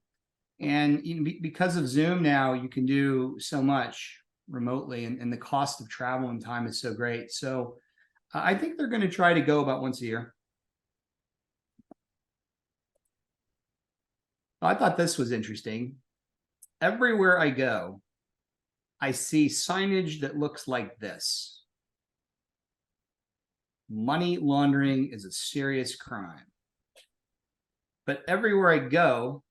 And because of Zoom now, you can do so much remotely, and the cost of travel and time is so great. So I think they're going to try to go about once a year. I thought this was interesting. Everywhere I go, I see signage that looks like this. Money laundering is a serious crime. But everywhere I go,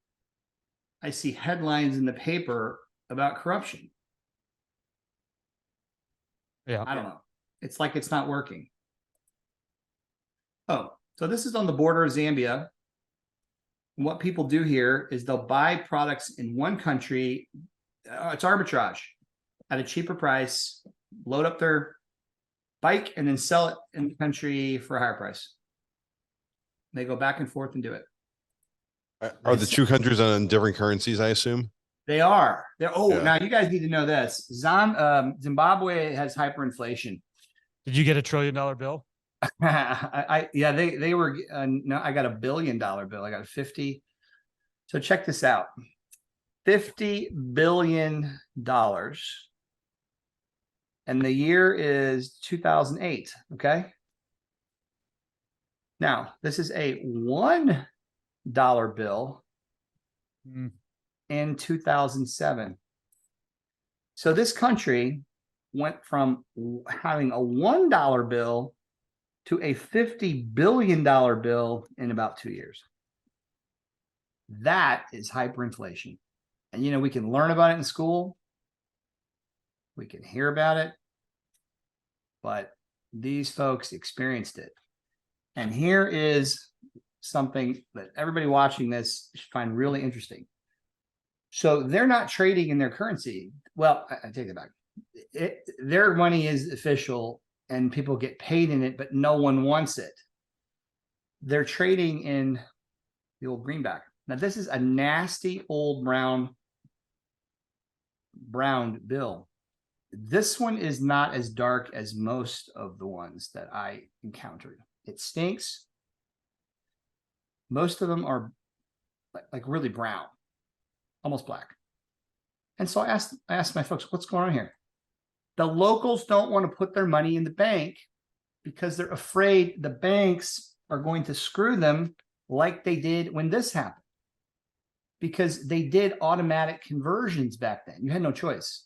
I see headlines in the paper about corruption. Yeah. I don't know. It's like it's not working. Oh, so this is on the border of Zambia. And what people do here is they'll buy products in one country. It's arbitrage at a cheaper price, load up their bike, and then sell it in the country for a higher price. They go back and forth and do it. Are the 2 countries on different currencies, I assume? They are. Yeah. Now you guys need to know this. Zimbabwe has hyperinflation. Did you get $1 trillion bill? Yeah, they were. No, I got $1 billion bill. I got a 50. So check this out. $50 billion. And the year is 2008. Okay. Now, this is a $1 bill. in 2007. So this country went from having a $1 bill to a $50 billion bill in about 2 years. That is hyperinflation. And, you know, we can learn about it in school. We can hear about it. But these folks experienced it. And here is something that everybody watching this should find really interesting. So they're not trading in their currency. Well, I take it back. Their money is official and people get paid in it, but no one wants it. They're trading in the old greenback. Now, this is a nasty old brown bill. This one is not as dark as most of the ones that I encountered. It stinks. Most of them are like really brown, almost black. And so I asked my folks, what's going on here? The locals don't want to put their money in the bank because they're afraid the banks are going to screw them like they did when this happened. Because they did automatic conversions back then. You had no choice.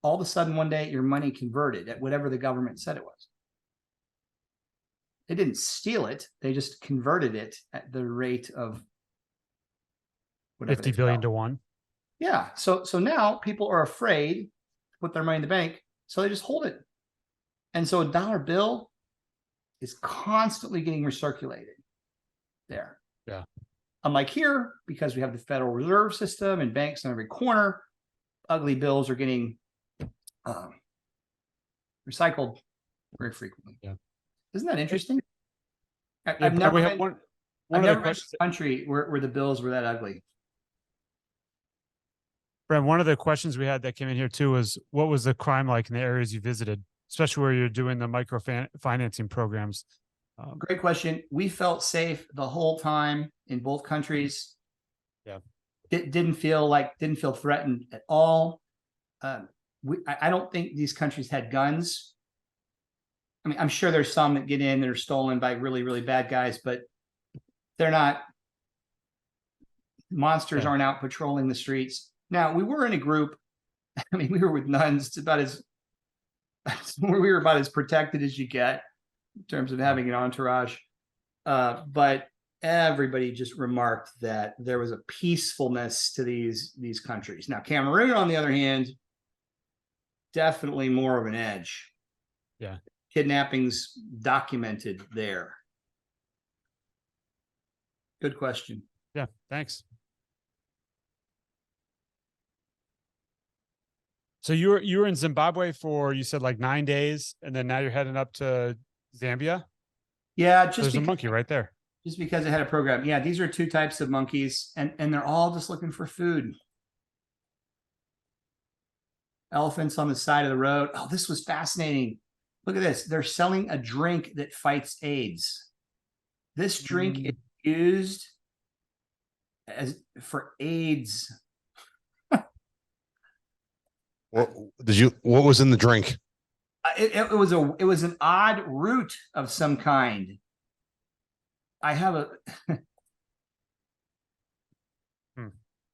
All of a sudden, one day, your money converted at whatever the government said it was. They didn't steal it. They just converted it at the rate of whatever 50 billion to 1. Yeah. So now people are afraid to put their money in the bank, so they just hold it. And so a dollar bill is constantly getting recirculated there. Yeah. Unlike here, because we have the Federal Reserve System and banks on every corner, ugly bills are getting recycled very frequently. Yeah. Isn't that interesting? I've never been to a country where the bills were that ugly. Brent, one of the questions we had that came in here too was, what was the crime like in the areas you visited, especially where you're doing the financing programs? Great question. We felt safe the whole time in both countries. Yeah. It didn't feel threatened at all. I don't think these countries had guns. I mean, I'm sure there's some that get in that are stolen by really, really bad guys, but they're not. Monsters aren't out patrolling the streets. Now, we were in a group. I mean, we were with nuns. It's about we were about as protected as you get in terms of having an entourage. But everybody just remarked that there was a peacefulness to these countries. Now, Cameroon, on the other hand, definitely more of an edge. Yeah. Kidnappings documented there. Good question. Yeah, thanks. So you were in Zimbabwe for, you said, like 9 days, and then now you're heading up to Zambia? Yeah, There's a monkey right there. Just because it had a program. Yeah, these are two types of monkeys, and they're all just looking for food. Elephants on the side of the road. Oh, this was fascinating. Look at this. They're selling a drink that fights AIDS. This drink is used for AIDS. What was in the drink? It was an odd root of some kind. I have a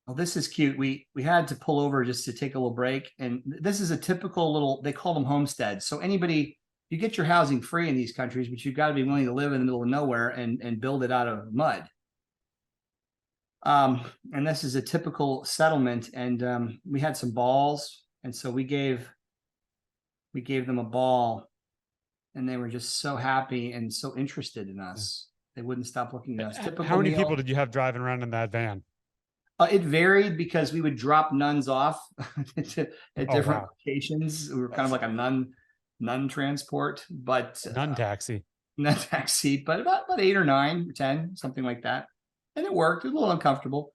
Oh, this is cute. We had to pull over just to take a little break. And this is a typical little, they call them homesteads. So anybody, you get your housing free in these countries, but you've got to be willing to live in the middle of nowhere and build it out of mud. And this is a typical settlement. And we had some balls. And so we gave them a ball, and they were just so happy and so interested in us. They wouldn't stop looking at us. Typical How many meal. people did you have driving around in that van? It varied because we would drop nuns off at different locations. We were kind of like a nun transport, but Nun taxi, but about 8 or 9 or 10, something like that. And it worked. It was a little uncomfortable,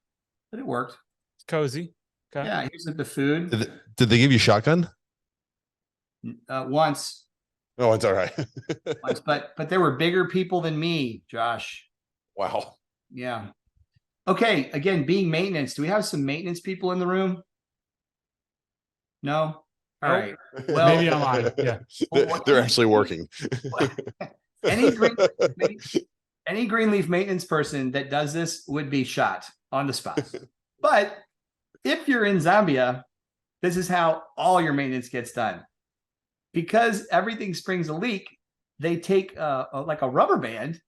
but it worked. It's cozy. Okay. Yeah, here's the food. Did they give you shotgun? Once. Oh, it's all right. Once, but there were bigger people than me, Josh. Wow. Yeah. Okay. Again, being maintenance. Do we have some maintenance people in the room? No. All right. Well, maybe I'm on. Yeah. They're actually working. Any Greenleaf maintenance person that does this would be shot on the spot. But if you're in Zambia, this is how all your maintenance gets done. Because everything springs a leak, they take like a rubber band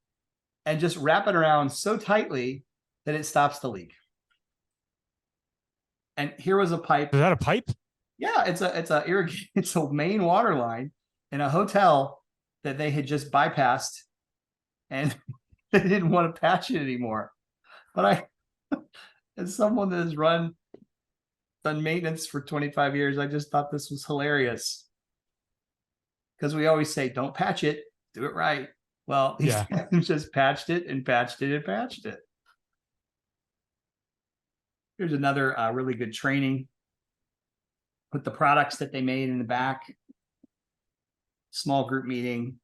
and just wrap it around so tightly that it stops the leak. And here was a pipe. Is that a pipe? Yeah, it's a main water line in a hotel that they had just bypassed, and they didn't want to patch it anymore. But as someone that has done maintenance for 25 years, I just thought this was hilarious. Because we always say, don't patch it, do it right. Well, these guys just patched it and patched it and patched it. Here's another really good training with the products that they made in the back. Small group meeting.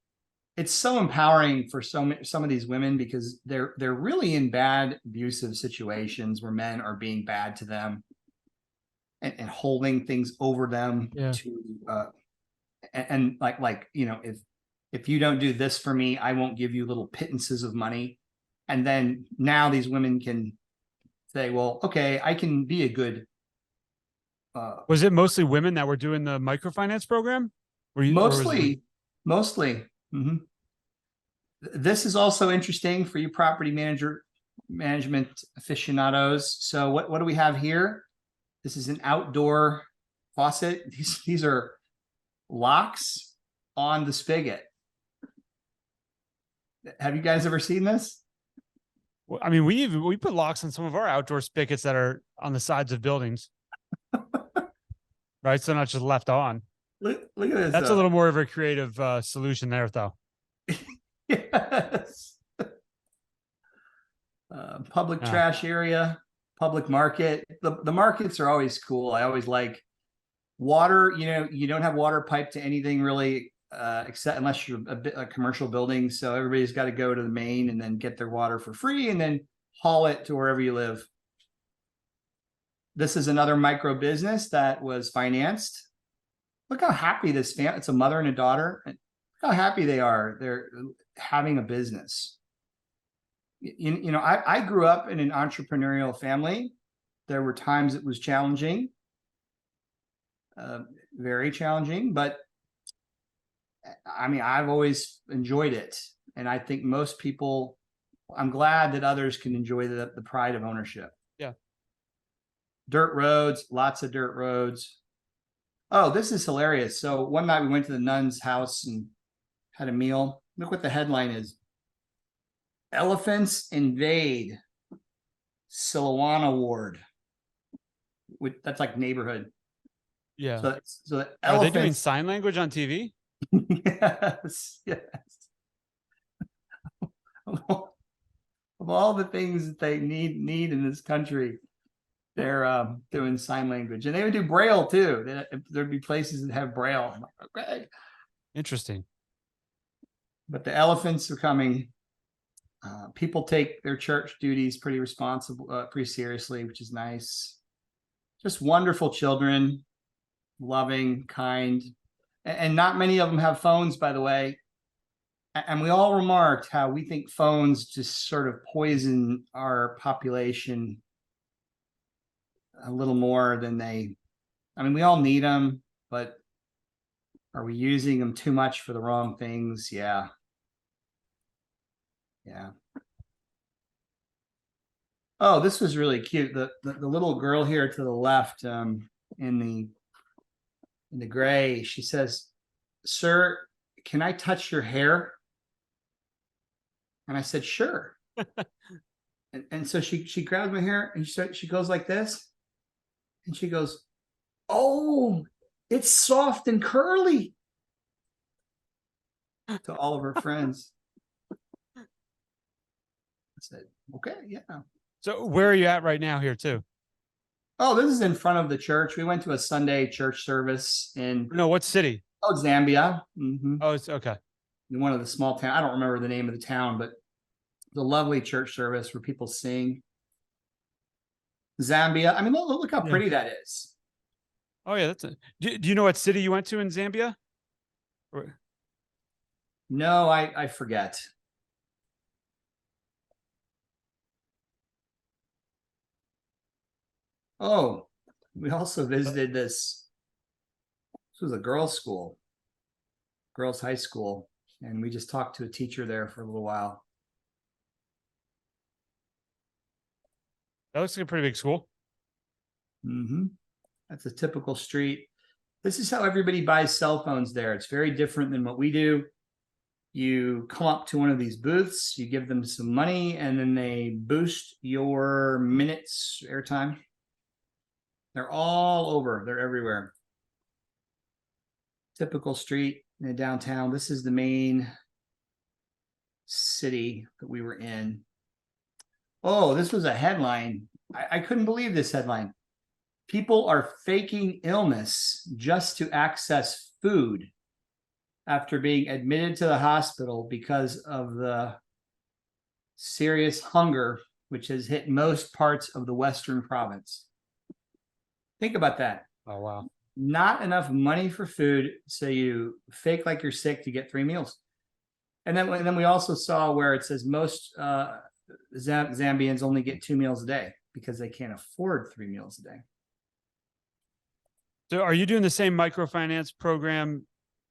It's so empowering for some of these women because they're really in bad abusive situations where men are being bad to them and holding things over them to and like you know, if you don't do this for me, I won't give you little pittances of money. And then now these women can say, well, okay, I can be a good was it mostly women that were doing the microfinance program? Mostly. Mm-hmm. This is also interesting for you property management aficionados. So what do we have here? This is an outdoor faucet. These are locks on the spigot. Have you guys ever seen this? Well, I mean, we put locks on some of our outdoor spigots that are on the sides of buildings. Right, so not just left on. Look at this. That's a little more of a creative solution there, though. Yes. Public trash area, public market. The markets are always cool. I always like water. You know, you don't have water piped to anything really, except unless you're a commercial building. So everybody's got to go to the main and then get their water for free and then haul it to wherever you live. This is another micro business that was financed. Look how happy this family, it's a mother and a daughter. Look how happy they are. They're having a business. You know, I grew up in an entrepreneurial family. There were times it was challenging, very challenging, but I mean, I've always enjoyed it. And I think most people, I'm glad that others can enjoy the pride of ownership. Yeah. Dirt roads, lots of dirt roads. Oh, this is hilarious. So one night we went to the nun's house and had a meal. Look what the headline is. Elephants invade Silawana Ward. That's like neighborhood. Yeah. So the Are they doing elephants. sign language on TV? Yes. Of all the things that they need in this country, they're doing sign language, and they would do Braille too. There'd be places that have Braille. I'm like, okay. Interesting. But the elephants are coming. People take their church duties pretty seriously, which is nice. Just wonderful children, loving, kind, and not many of them have phones, by the way. And we all remarked how we think phones just sort of poison our population a little more than they. I mean, we all need them, but are we using them too much for the wrong things? Yeah. Oh, this was really cute. The little girl here to the left, in the gray, she says, "Sir, can I touch your hair?" And I said, "Sure." and so she grabs my hair and she goes like this, and she goes, "Oh, it's soft and curly," to all of her friends. I said, "Okay, yeah." So where are you at right now here too? Oh, this is in front of the church. We went to a Sunday church service in what city? Zambia. Mm-hmm. Oh, it's okay. In one of the small towns. I don't remember the name of the town, but the lovely church service where people sing. Zambia. I mean, look how pretty that is. Oh yeah, that's do you know what city you went to in Zambia? No, I forget. Oh, We also visited this was a girls' school, girls' high school, and we just talked to a teacher there for a little while. That looks like a pretty big school. That's a typical street. This is how everybody buys cell phones there. It's very different than what we do. You come up to one of these booths, you give them some money, and then they boost your minutes airtime. They're all over. They're everywhere. Typical street in downtown. This is the main city that we were in. Oh, this was a headline. I couldn't believe this headline. People are faking illness just to access food after being admitted to the hospital because of the serious hunger, which has hit most parts of the Western province. Think about that. Oh, wow. Not enough money for food, so you fake like you're sick to get 3 meals. And then we also saw where it says most Zambians only get 2 meals a day because they can't afford 3 meals a day. So are you doing the same microfinance program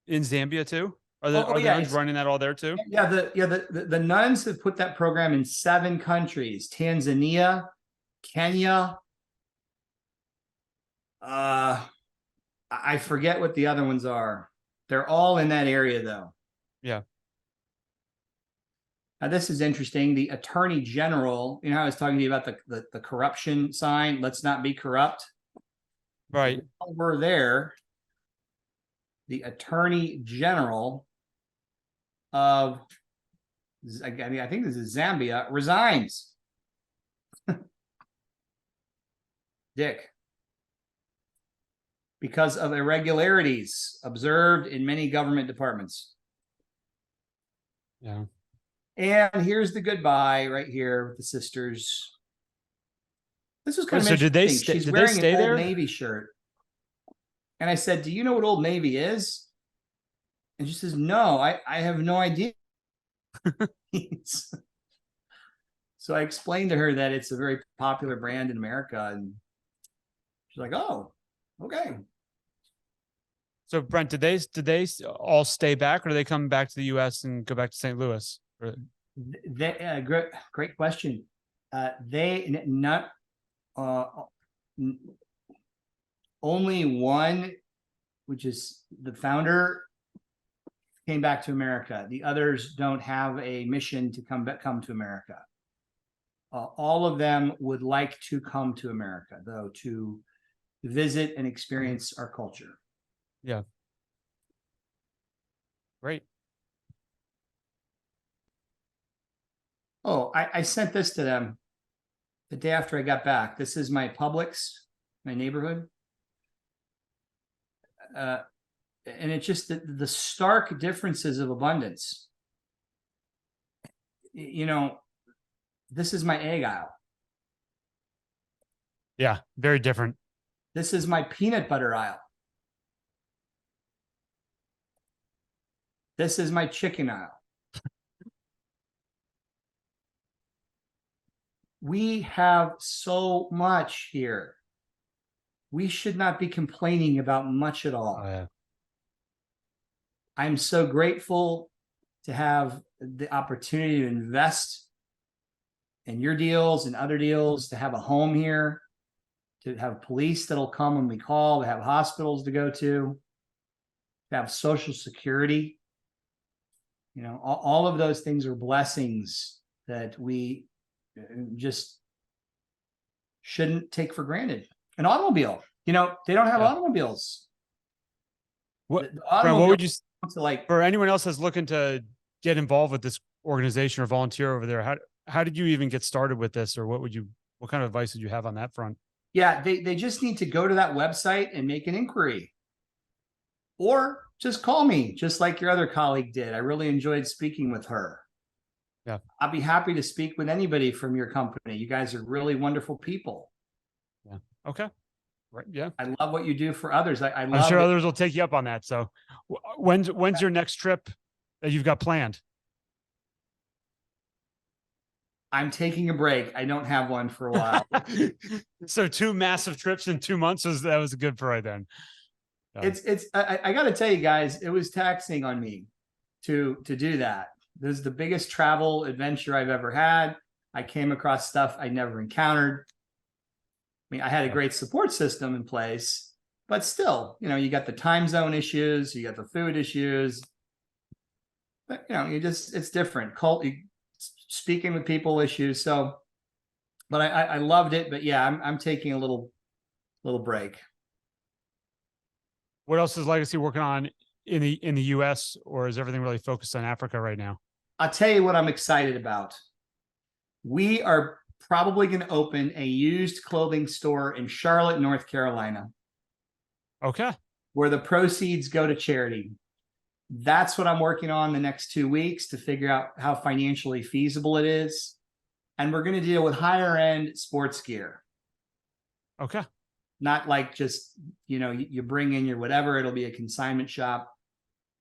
in Zambia too? Are the nuns running that all there too? Yeah, the nuns have put that program in 7 countries: Tanzania, Kenya. I forget what the other ones are. They're all in that area though. Yeah. Now this is interesting. The Attorney General, I was talking to you about the corruption sign, let's not be corrupt. Right. Over there, the Attorney General of, I think this is Zambia, resigns. Dick. Because of irregularities observed in many government departments. Yeah. And here's the goodbye right here with the sisters. This was kind of so interesting. did they stay? She's Did wearing they stay an there? Old Navy shirt. And I said, do you know what Old Navy is? And she says, no, I have no idea. So I explained to her that it's a very popular brand in America. And she's like, oh, okay. So Brent, did they all stay back, or do they come back to the U.S. and go back to St. Louis? Great question. Only one, which is the founder, came back to America. The others don't have a mission to come to America. All of them would like to come to America, though, to visit and experience our culture. Yeah. Great. Oh, I sent this to them the day after I got back. This is my Publix, my neighborhood. And it's just the stark differences of abundance. This is my egg aisle. Yeah, very different. This is my peanut butter aisle. This is my chicken aisle. We have so much here. We should not be complaining about much at all. Oh, yeah. I'm so grateful to have the opportunity to invest in your deals and other deals, to have a home here, to have police that'll come when we call, to have hospitals to go to have Social Security. All of those things are blessings that we just shouldn't take for granted. An automobile, they don't have automobiles. What would you for anyone else that's looking to get involved with this organization or volunteer over there? How did you even get started with this, or what kind of advice would you have on that front? Yeah, they just need to go to that website and make an inquiry, or just call me, just like your other colleague did. I really enjoyed speaking with her. Yeah, I'll be happy to speak with anybody from your company. You guys are really wonderful people. Yeah. Okay. Right. Yeah. I love what you do for others. I'm sure others will take you up on that. So when's your next trip that you've got planned? I'm taking a break. I don't have one for a while. So 2 massive trips in 2 months that was good for right then. I got to tell you guys, it was taxing on me to do that. This is the biggest travel adventure I've ever had. I came across stuff I never encountered. I mean, I had a great support system in place, but still, you got the time zone issues, you got the food issues. But it's different. Speaking with people issues. So, but I loved it. But yeah, I'm taking a little break. What else is Legacy working on in the US, or is everything really focused on Africa right now? I'll tell you what I'm excited about. We are probably going to open a used clothing store in Charlotte, North Carolina. Okay. Where the proceeds go to charity. That's what I'm working on the next 2 weeks to figure out how financially feasible it is. And we're going to deal with higher end sports gear. Okay. Not like just, you bring in your whatever, it'll be a consignment shop.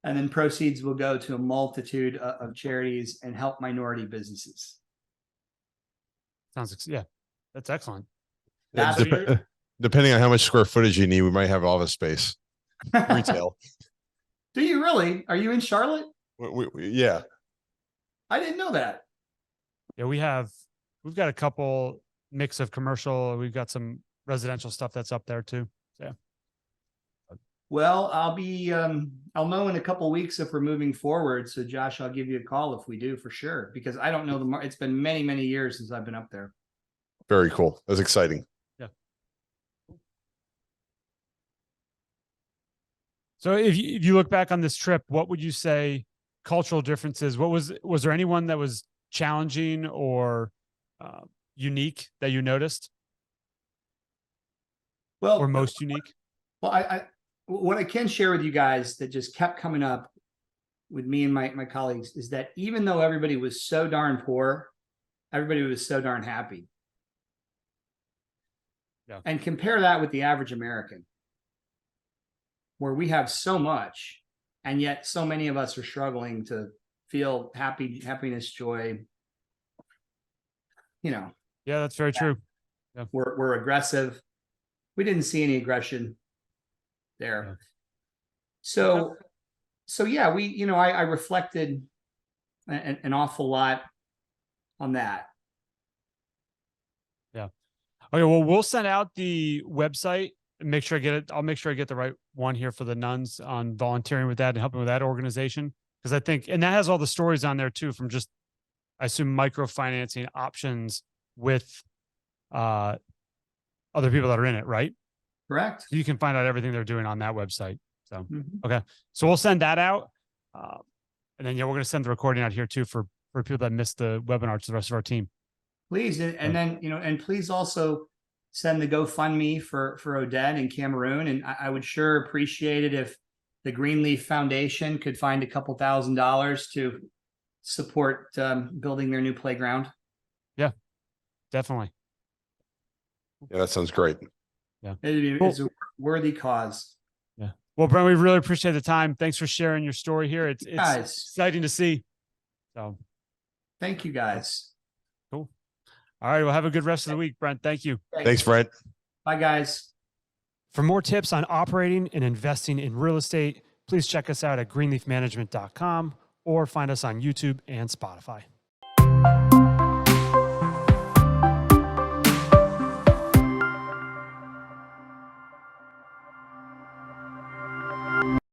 And then proceeds will go to a multitude of charities and help minority businesses. Yeah, that's excellent. Depending on how much square footage you need, we might have office space. Retail. Do you really? Are you in Charlotte? Yeah. I didn't know that. Yeah, we've got a couple mix of commercial. We've got some residential stuff that's up there too. Yeah. Well, I'll know in a couple of weeks if we're moving forward. So Josh, I'll give you a call if we do, for sure, because I don't know it's been many, many years since I've been up there. Very cool. That's exciting. Yeah. So if you look back on this trip, what would you say cultural differences? Was there anyone that was challenging or unique that you noticed? Well, or most unique? Well, what I can share with you guys that just kept coming up with me and my colleagues is that even though everybody was so darn poor, everybody was so darn happy. Yeah. And compare that with the average American, where we have so much, and yet so many of us are struggling to feel happiness, joy. Yeah, that's very true. Yeah. We're aggressive. We didn't see any aggression there. Yeah. So yeah, I reflected an awful lot on that. Yeah. Okay. Well, we'll send out the website and make sure I get it. I'll make sure I get the right one here for the nuns on volunteering with that and helping with that organization. Because I think, and that has all the stories on there too, from just, I assume, microfinancing options with other people that are in it, right? Correct. You can find out everything they're doing on that website. So, okay. So we'll send that out. And then, yeah, we're going to send the recording out here too for people that missed the webinar to the rest of our team. Please. And then, and please also send the GoFundMe for Odette in Cameroon. And I would sure appreciate it if the Greenleaf Foundation could find a couple $1,000s to support building their new playground. Yeah, definitely. Yeah, that sounds great. Yeah. It's a worthy cause. Yeah. Well, Brent, we really appreciate the time. Thanks for sharing your story here. It's exciting to see. So thank you, guys. Cool. All right. Well, have a good rest of the week, Brent. Thank you. Thanks, Brent. Bye, guys. For more tips on operating and investing in real estate, please check us out at greenleafmanagement.com or find us on YouTube and Spotify.